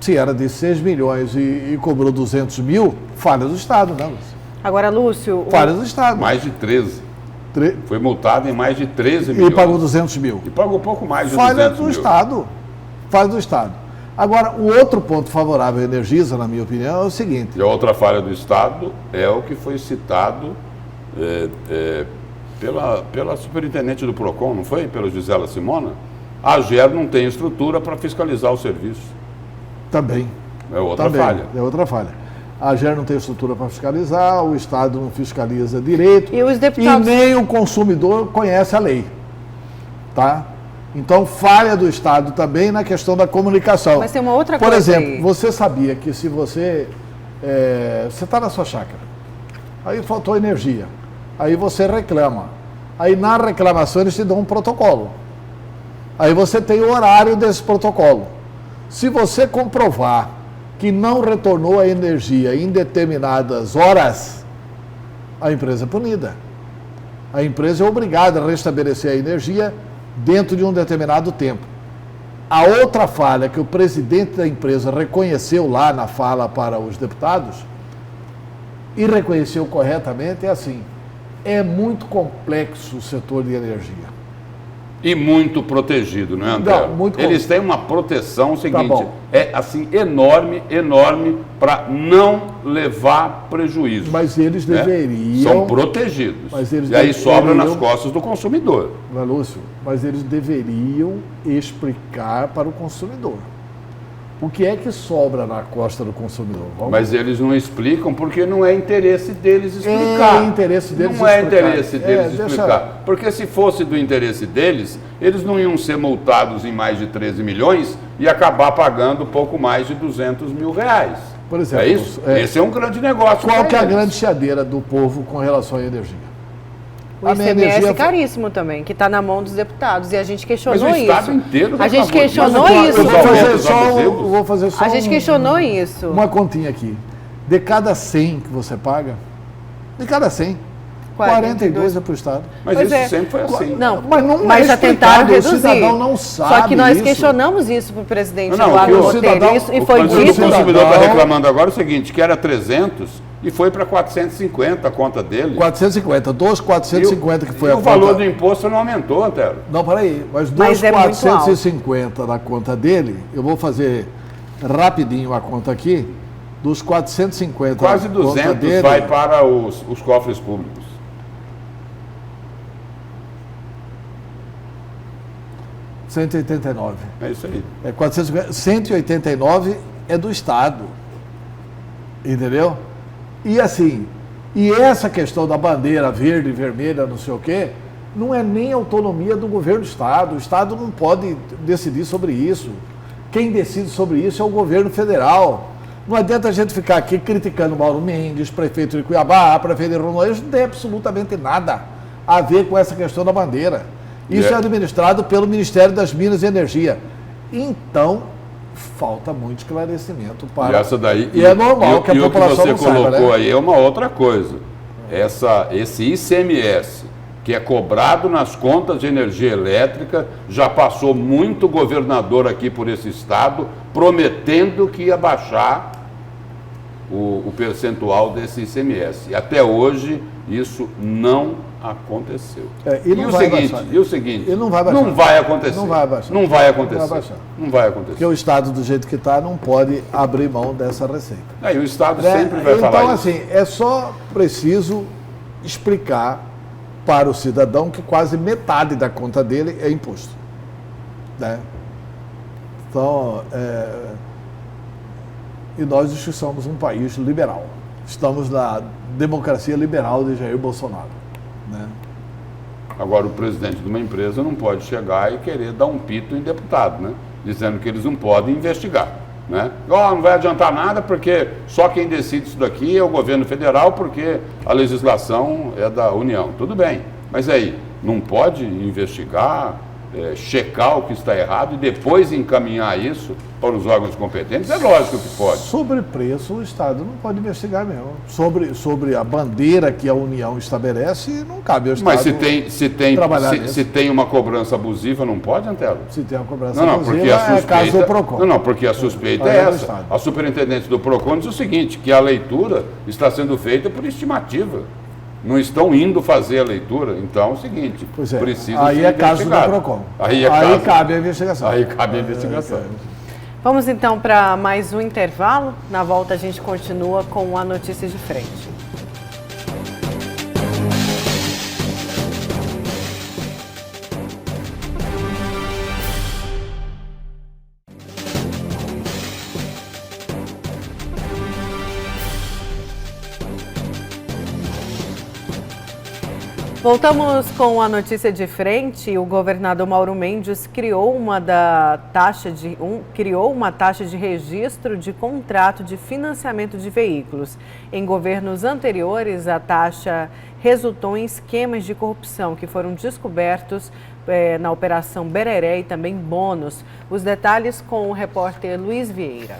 Se era de 6 milhões e cobrou 200 mil, falha do Estado, né, Lúcio? Agora, Lúcio... Falha do Estado. Mais de 13. Foi multado em mais de 13 milhões. E pagou 200 mil. E pagou pouco mais de falha 200 mil. Falha do Estado. Agora, o outro ponto favorável à Energisa, na minha opinião, é o seguinte... E a outra falha do Estado é o que foi citado pela superintendente do PROCON, não foi? Pela Gisela Simona. A AGER não tem estrutura para fiscalizar o serviço. Também. É outra falha. É outra falha. A AGER não tem estrutura para fiscalizar, o Estado não fiscaliza direito e os deputados... e nem o consumidor conhece a lei. Tá? Então, falha do Estado também na questão da comunicação. Mas tem uma outra coisa. Por exemplo, aí. Você sabia que se você está na sua chácara, aí faltou energia, aí você reclama. Aí na reclamação eles te dão um protocolo. Aí você tem o horário desse protocolo. Se você comprovar que não retornou a energia em determinadas horas, a empresa é punida. A empresa é obrigada a restabelecer a energia dentro de um determinado tempo. A outra falha que o presidente da empresa reconheceu lá na fala para os deputados, e reconheceu corretamente, é assim: é muito complexo o setor de energia. E muito protegido, não é, André? Eles têm uma proteção, seguinte, é assim, enorme, enorme, para não levar prejuízo. Mas eles deveriam... São protegidos. Mas eles e aí sobra nas deveriam... costas do consumidor. Lúcio, mas eles deveriam explicar para o consumidor. O que é que sobra na costa do consumidor? Mas eles não explicam porque não é interesse deles explicar. É interesse deles não é interesse deles explicar. Porque se fosse do interesse deles, eles não iam ser multados em mais de 13 milhões e acabar pagando pouco mais de 200 mil reais. Por exemplo, é isso? Esse é um grande negócio. Qual que é a grande chiadeira do povo com relação à energia? O ICMS é caríssimo também, que está na mão dos deputados. E a gente questionou isso. Mas o isso. Estado inteiro a gente questionou isso. Vou fazer só a gente questionou isso. Uma continha aqui. De cada 100 que você paga, de cada 100, 42 é para o Estado. Mas isso sempre foi assim. Não, mas já tentaram reduzir. O cidadão não sabe. Só que nós isso. questionamos isso para o presidente Eduardo Botelho. E foi dito. O consumidor está reclamando agora o seguinte, que era 300 e foi para 450 a conta dele. 450, dos 450 que foi a conta... o valor do imposto não aumentou, Antero. Não, peraí, mas dos 450 da conta dele, eu vou fazer rapidinho a conta aqui, dos 450 quase 200 dele, vai para os cofres públicos. R$189. É isso aí. 450, 189 é do Estado. Entendeu? E assim, e essa questão da bandeira verde e vermelha, não sei o quê, não é nem autonomia do governo do Estado. O Estado não pode decidir sobre isso. Quem decide sobre isso é o governo federal. Não adianta a gente ficar aqui criticando Mauro Mendes, prefeito de Cuiabá, prefeito de Rondônia. Isso não tem absolutamente nada a ver com essa questão da bandeira. Isso é administrado pelo Ministério das Minas e Energia. Então, falta muito esclarecimento para... E essa daí... E é normal que a população não saiba, né? E o que você colocou aí é uma outra coisa. Esse ICMS, que é cobrado nas contas de energia elétrica, já passou muito governador aqui por esse estado, prometendo que ia baixar o percentual desse ICMS. E até hoje, isso não aconteceu. E o seguinte, ele não vai baixar. Não vai acontecer. Não vai baixar. Não vai acontecer. Não vai acontecer. Porque o Estado, do jeito que está, não pode abrir mão dessa receita. E o Estado sempre vai falar então, isso. Então, assim, é só preciso explicar para o cidadão que quase metade da conta dele é imposto. Né? Então, e nós somos um país liberal. Estamos na democracia liberal de Jair Bolsonaro. Né? Agora, o presidente de uma empresa não pode chegar e querer dar um pito em deputado, né? Dizendo que eles não podem investigar. Né? Não vai adiantar nada porque só quem decide isso daqui é o governo federal, porque a legislação é da União. Tudo bem, mas aí, não pode investigar, checar o que está errado e depois encaminhar isso para os órgãos competentes? É lógico que pode. Sobre preço, o Estado não pode investigar mesmo. Sobre a bandeira que a União estabelece, não cabe ao Estado. Mas se tem uma cobrança abusiva, não pode, Antero? Se tem uma cobrança abusiva, é caso do PROCON. Não, porque a suspeita é essa. A superintendente do PROCON diz o seguinte, que a leitura está sendo feita por estimativa. Não estão indo fazer a leitura, então é o seguinte, precisa aí é caso do PROCON. Aí cabe a investigação. Aí cabe a investigação. Vamos então para mais um intervalo. Na volta a gente continua com a notícia de frente. Voltamos com a notícia de frente. O governador Mauro Mendes criou uma taxa de registro de contrato de financiamento de veículos. Em governos anteriores, a taxa resultou em esquemas de corrupção que foram descobertos na Operação Bereré e também bônus. Os detalhes com o repórter Luiz Vieira.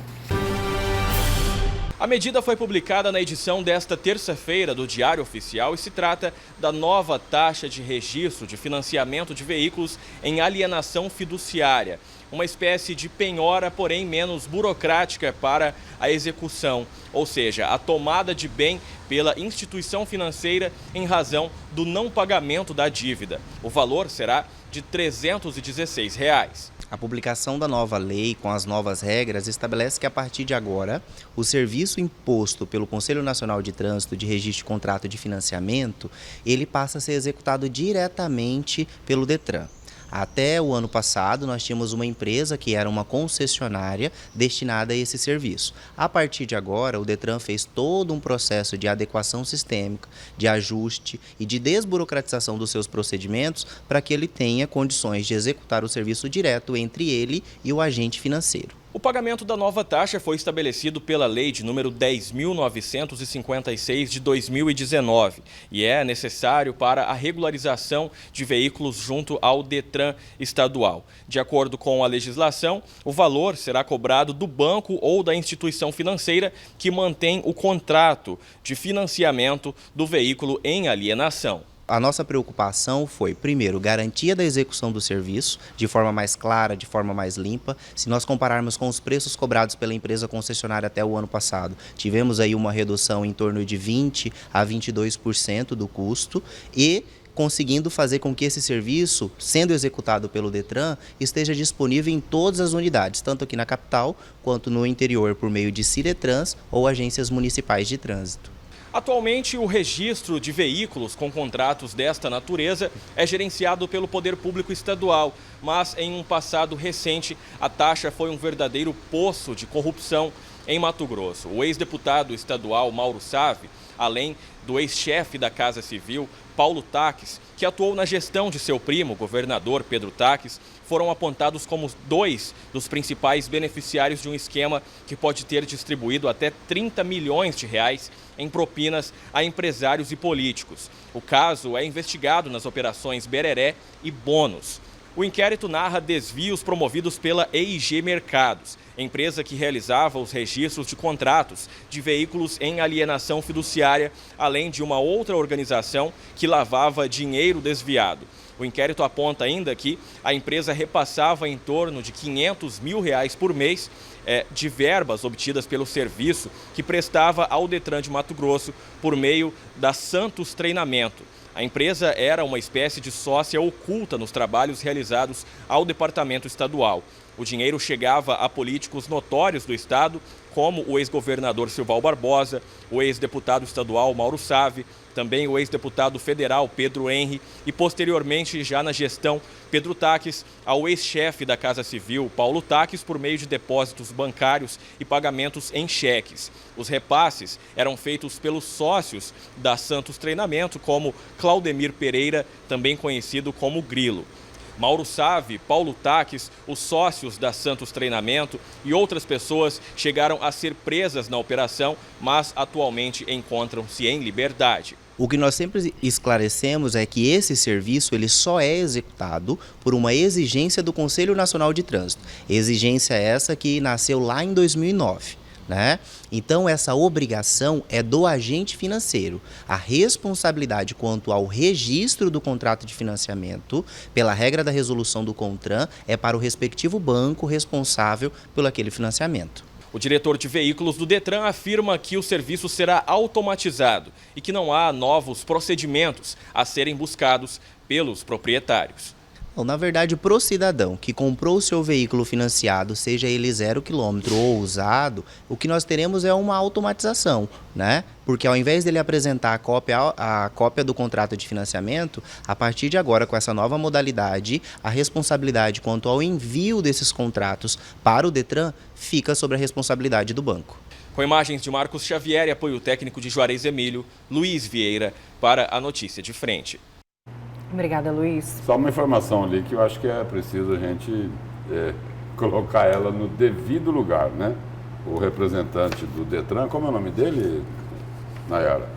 A medida foi publicada na edição desta terça-feira do Diário Oficial e se trata da nova taxa de registro de financiamento de veículos em alienação fiduciária. Uma espécie de penhora, porém menos burocrática para a execução, ou seja, a tomada de bem pela instituição financeira em razão do não pagamento da dívida. O valor será de R$ 316. A publicação da nova lei com as novas regras estabelece que a partir de agora o serviço imposto pelo Conselho Nacional de Trânsito de Registro de Contrato de Financiamento, ele passa a ser executado diretamente pelo Detran. Até o ano passado, nós tínhamos uma empresa que era uma concessionária destinada a esse serviço. A partir de agora, o Detran fez todo um processo de adequação sistêmica, de ajuste e de desburocratização dos seus procedimentos para que ele tenha condições de executar o serviço direto entre ele e o agente financeiro. O pagamento da nova taxa foi estabelecido pela Lei de número 10.956 de 2019 e é necessário para a regularização de veículos junto ao Detran estadual. De acordo com a legislação, o valor será cobrado do banco ou da instituição financeira que mantém o contrato de financiamento do veículo em alienação. A nossa preocupação foi, primeiro, garantia da execução do serviço de forma mais clara, de forma mais limpa. Se nós compararmos com os preços cobrados pela empresa concessionária até o ano passado, tivemos aí uma redução em torno de 20% a 22% do custo e conseguindo fazer com que esse serviço, sendo executado pelo Detran, esteja disponível em todas as unidades, tanto aqui na capital quanto no interior, por meio de Ciretrans ou agências municipais de trânsito. Atualmente, o registro de veículos com contratos desta natureza é gerenciado pelo Poder Público Estadual, mas em um passado recente, a taxa foi um verdadeiro poço de corrupção em Mato Grosso. O ex-deputado estadual Mauro Savi, além do ex-chefe da Casa Civil, Paulo Taques, que atuou na gestão de seu primo, governador Pedro Taques, foram apontados como dois dos principais beneficiários de um esquema que pode ter distribuído até 30 milhões de reais em propinas a empresários e políticos. O caso é investigado nas operações Bereré e Bônus. O inquérito narra desvios promovidos pela EIG Mercados, empresa que realizava os registros de contratos de veículos em alienação fiduciária, além de uma outra organização que lavava dinheiro desviado. O inquérito aponta ainda que a empresa repassava em torno de R$ 500 mil por mês de verbas obtidas pelo serviço que prestava ao Detran de Mato Grosso por meio da Santos Treinamento. A empresa era uma espécie de sócia oculta nos trabalhos realizados ao departamento estadual. O dinheiro chegava a políticos notórios do estado, como o ex-governador Silval Barbosa, o ex-deputado estadual Mauro Savi, também o ex-deputado federal Pedro Henri e, posteriormente, já na gestão Pedro Taques, ao ex-chefe da Casa Civil, Paulo Taques, por meio de depósitos bancários e pagamentos em cheques. Os repasses eram feitos pelos sócios da Santos Treinamento, como Claudemir Pereira, também conhecido como Grilo. Mauro Savi, Paulo Taques, os sócios da Santos Treinamento e outras pessoas chegaram a ser presas na operação, mas atualmente encontram-se em liberdade. O que nós sempre esclarecemos é que esse serviço ele só é executado por uma exigência do Conselho Nacional de Trânsito. Exigência essa que nasceu lá em 2009. Então, essa obrigação é do agente financeiro. A responsabilidade quanto ao registro do contrato de financiamento, pela regra da resolução do CONTRAN, é para o respectivo banco responsável pelo aquele financiamento. O diretor de veículos do Detran afirma que o serviço será automatizado e que não há novos procedimentos a serem buscados pelos proprietários. Na verdade, para o cidadão que comprou o seu veículo financiado, seja ele 0 km ou usado, o que nós teremos é uma automatização, Porque ao invés dele apresentar a cópia do contrato de financiamento, a partir de agora, com essa nova modalidade, a responsabilidade quanto ao envio desses contratos para o Detran fica sobre a responsabilidade do banco. Com imagens de Marcos Xavier e apoio técnico de Juarez Emílio, Luiz Vieira para a Notícia de Frente. Obrigada, Luiz. Só uma informação ali que eu acho que é preciso a gente colocar ela no devido lugar, O representante do Detran, como é o nome dele, Nayara?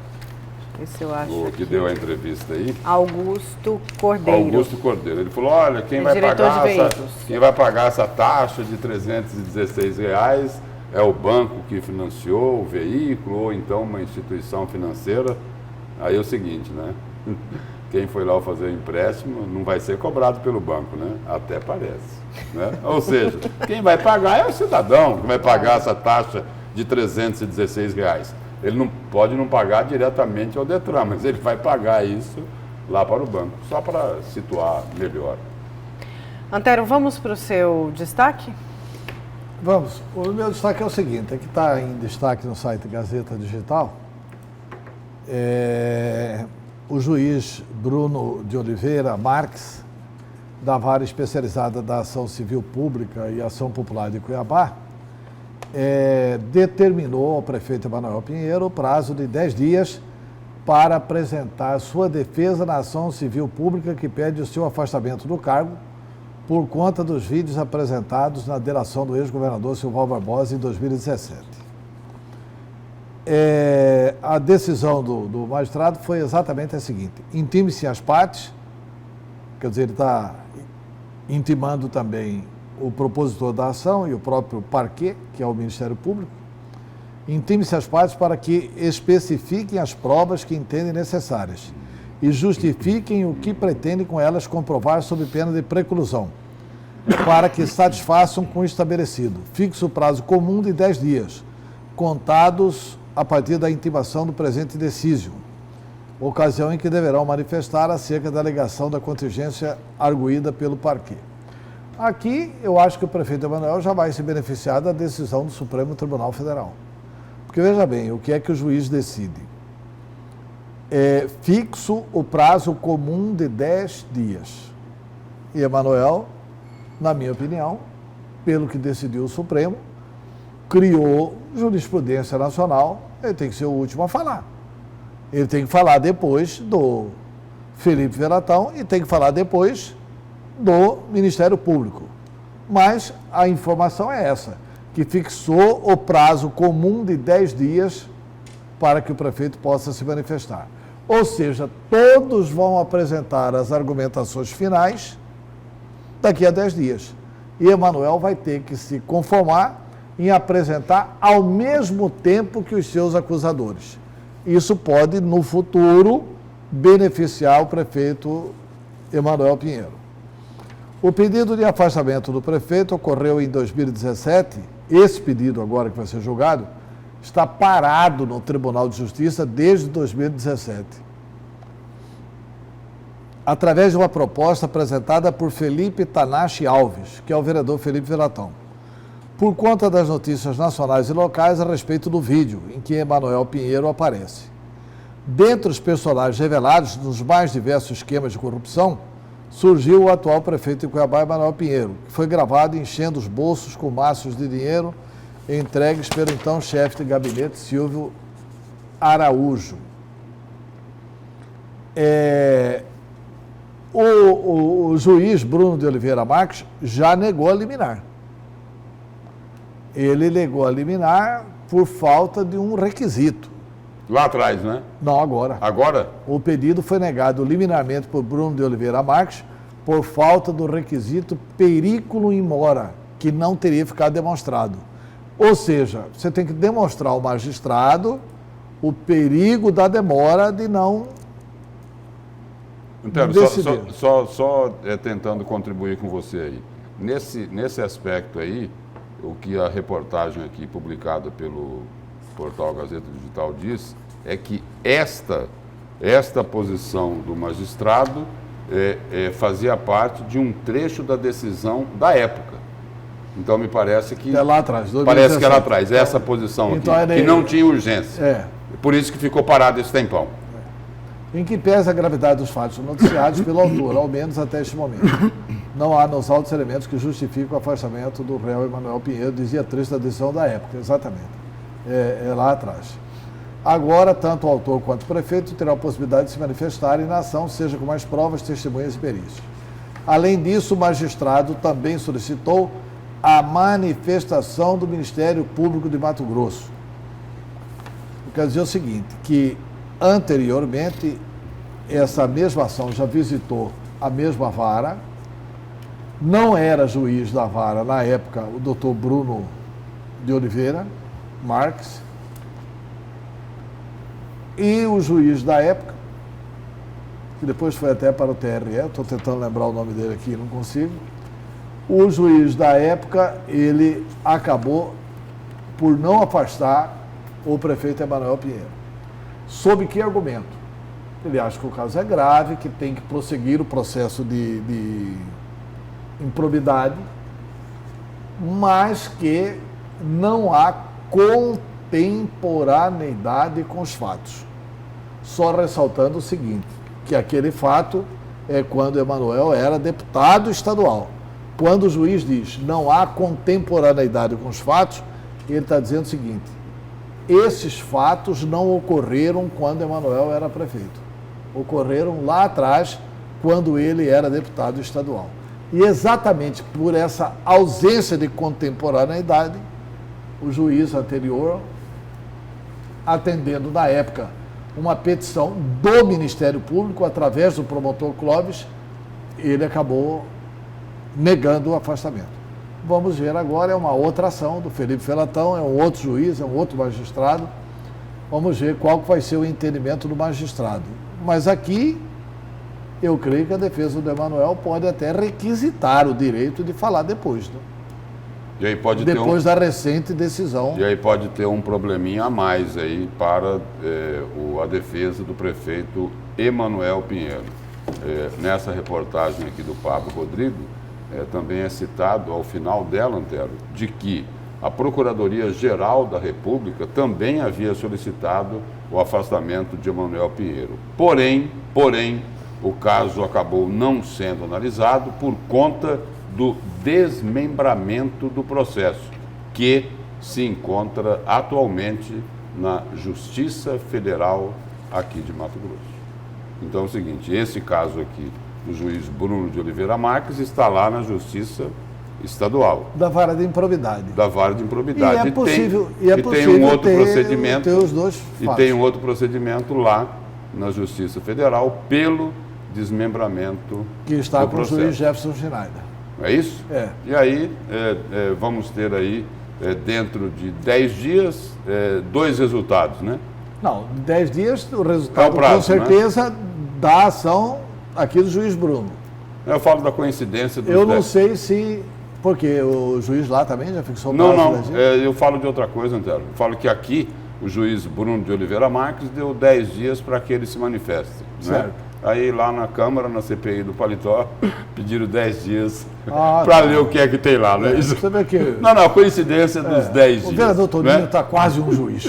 Esse eu acho. O que deu a entrevista aí. Augusto Cordeiro. Augusto Cordeiro. Ele falou, olha, quem vai pagar essa taxa de R$316 é o banco que financiou o veículo, ou então uma instituição financeira. Aí é o seguinte, né? Quem foi lá fazer o empréstimo não vai ser cobrado pelo banco, né? Até parece. Né? Ou seja, quem vai pagar é o cidadão que vai pagar essa taxa de R$316. Ele não pode não pagar diretamente ao Detran, mas ele vai pagar isso lá para o banco, só para situar melhor. Antero, vamos para o seu destaque? Vamos. O meu destaque é o seguinte, que está em destaque no site Gazeta Digital. O juiz Bruno de Oliveira Marques, da Vara Especializada da Ação Civil Pública e Ação Popular de Cuiabá, determinou ao prefeito Emanuel Pinheiro o prazo de 10 dias para apresentar sua defesa na ação civil pública que pede o seu afastamento do cargo por conta dos vídeos apresentados na delação do ex-governador Silval Barbosa em 2017. A decisão do magistrado foi exatamente a seguinte: intime-se as partes, quer dizer, ele está intimando também o propositor da ação e o próprio parquê, que é o Ministério Público, intime-se as partes para que especifiquem as provas que entendem necessárias e justifiquem o que pretendem com elas comprovar sob pena de preclusão, para que satisfaçam com o estabelecido. Fixa o prazo comum de 10 dias, contados a partir da intimação do presente decísio, ocasião em que deverão manifestar acerca da alegação da contingência arguída pelo parquê. Aqui, eu acho que o prefeito Emanuel já vai se beneficiar da decisão do Supremo Tribunal Federal. Porque, veja bem, o que é que o juiz decide? Fixo o prazo comum de 10 dias. E Emanuel, na minha opinião, pelo que decidiu o Supremo, criou jurisprudência nacional, ele tem que ser o último a falar. Ele tem que falar depois do Felipe Veratão e tem que falar depois do Ministério Público. Mas a informação é essa, que fixou o prazo comum de 10 dias para que o prefeito possa se manifestar. Ou seja, todos vão apresentar as argumentações finais daqui a 10 dias. E Emanuel vai ter que se conformar em apresentar ao mesmo tempo que os seus acusadores. Isso pode, no futuro, beneficiar o prefeito Emanuel Pinheiro. O pedido de afastamento do prefeito ocorreu em 2017. Esse pedido agora que vai ser julgado está parado no Tribunal de Justiça desde 2017. Através de uma proposta apresentada por Felipe Tanashi Alves, que é o vereador Felipe Veratão, por conta das notícias nacionais e locais a respeito do vídeo em que Emanuel Pinheiro aparece. Dentre os personagens revelados nos mais diversos esquemas de corrupção, surgiu o atual prefeito de Cuiabá, Emanuel Pinheiro, que foi gravado enchendo os bolsos com maços de dinheiro entregues pelo então chefe de gabinete, Silvio Araújo. O juiz Bruno de Oliveira Marques já negou a liminar. Ele negou a liminar por falta de um requisito. Lá atrás, né? Não, agora. Agora? O pedido foi negado liminarmente por Bruno de Oliveira Marques por falta do requisito periculo in mora, que não teria ficado demonstrado. Ou seja, você tem que demonstrar ao magistrado o perigo da demora de não decidir. Só tentando contribuir com você aí. Nesse aspecto aí, o que a reportagem aqui publicada pelo portal Gazeta Digital diz é que esta posição do magistrado fazia parte de um trecho da decisão da época. Então me parece que... É lá atrás. 2017. Parece que é lá atrás, essa posição então, aqui, que não tinha urgência. Por isso que ficou parado esse tempão. Em que pese a gravidade dos fatos noticiados pelo autor, ao menos até este momento. Não há nos autos elementos que justificam o afastamento do réu Emanuel Pinheiro, dizia trecho da decisão da época, exatamente. É lá atrás. Agora, tanto o autor quanto o prefeito terão a possibilidade de se manifestarem na ação, seja com mais provas, testemunhas e perícias. Além disso, o magistrado também solicitou a manifestação do Ministério Público de Mato Grosso. Quer dizer o seguinte, que anteriormente, essa mesma ação já visitou a mesma vara. Não era juiz da vara, na época, o doutor Bruno de Oliveira Marques. E o juiz da época, que depois foi até para o TRE, estou tentando lembrar o nome dele aqui, não consigo. O juiz da época, ele acabou por não afastar o prefeito Emanuel Pinheiro. Sob que argumento? Ele acha que o caso é grave, que tem que prosseguir o processo de improbidade, mas que não há contemporaneidade com os fatos. Só ressaltando o seguinte, que aquele fato é quando Emanuel era deputado estadual. Quando o juiz diz não há contemporaneidade com os fatos, ele está dizendo o seguinte: esses fatos não ocorreram quando Emanuel era prefeito. Ocorreram lá atrás, quando ele era deputado estadual. E exatamente por essa ausência de contemporaneidade, o juiz anterior, atendendo na época uma petição do Ministério Público, através do promotor Clóvis, ele acabou negando o afastamento. Vamos ver agora, é uma outra ação do Felipe Felatão, é um outro juiz, é um outro magistrado. Vamos ver qual vai ser o entendimento do magistrado. Mas aqui, eu creio que a defesa do Emanuel pode até requisitar o direito de falar depois, né? E aí pode depois da recente decisão. E aí pode ter um probleminha a mais aí para a defesa do prefeito Emanuel Pinheiro. Nessa reportagem aqui do Pablo Rodrigo, também é citado ao final dela, Antero, de que a Procuradoria-Geral da República também havia solicitado o afastamento de Emanuel Pinheiro. Porém, o caso acabou não sendo analisado por conta do desmembramento do processo, que se encontra atualmente na Justiça Federal aqui de Mato Grosso. Então é o seguinte, esse caso aqui do juiz Bruno de Oliveira Marques está lá na Justiça Estadual. Da vara de improbidade. Da vara de improbidade. E é possível, tem um outro procedimento. Ter os dois e fatos. tem um outro procedimento lá na Justiça Federal pelo desmembramento que está do com processo. O juiz Jefferson Schneider. É isso? É. E aí vamos ter aí, dentro de 10 dias, 2 resultados, né? Não, 10 dias o resultado, prazo, com certeza, né? Da ação aqui do juiz Bruno. Eu falo da coincidência dos Eu não sei se... Porque o juiz lá também já fixou o prazo. Não, eu falo de outra coisa, Antero. Eu falo que aqui o juiz Bruno de Oliveira Marques deu 10 dias para que ele se manifeste. Certo. Né? Aí lá na Câmara, na CPI do Paletó, pediram 10 dias para ler o que é que tem lá, não é isso? Você vê que... Não, a coincidência dos 10 dias. O vereador Toninho está quase um juiz.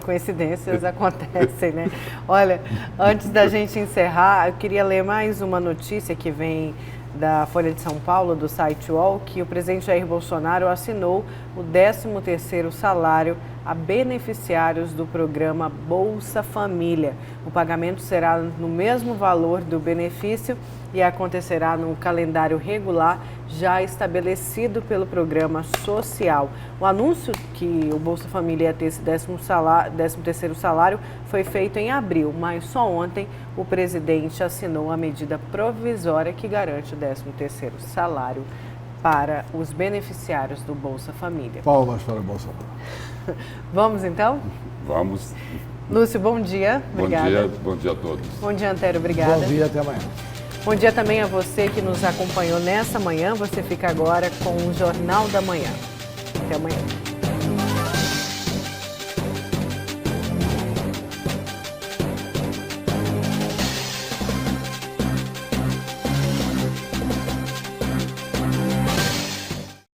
Coincidências acontecem, né? Olha, antes da gente encerrar, eu queria ler mais uma notícia que vem da Folha de São Paulo, do site UOL, que o presidente Jair Bolsonaro assinou o 13º salário a beneficiários do programa Bolsa Família. O pagamento será no mesmo valor do benefício e acontecerá no calendário regular já estabelecido pelo programa social. O anúncio que o Bolsa Família ia ter esse 13º salário foi feito em abril, mas só ontem o presidente assinou a medida provisória que garante o 13º salário para os beneficiários do Bolsa Família. Palmas para o Bolsa Família. Vamos então? Vamos. Lúcio, bom dia. Obrigada. Bom dia a todos. Bom dia, Antero. Obrigada. Bom dia, até amanhã. Bom dia também a você que nos acompanhou nessa manhã. Você fica agora com o Jornal da Manhã. Até amanhã.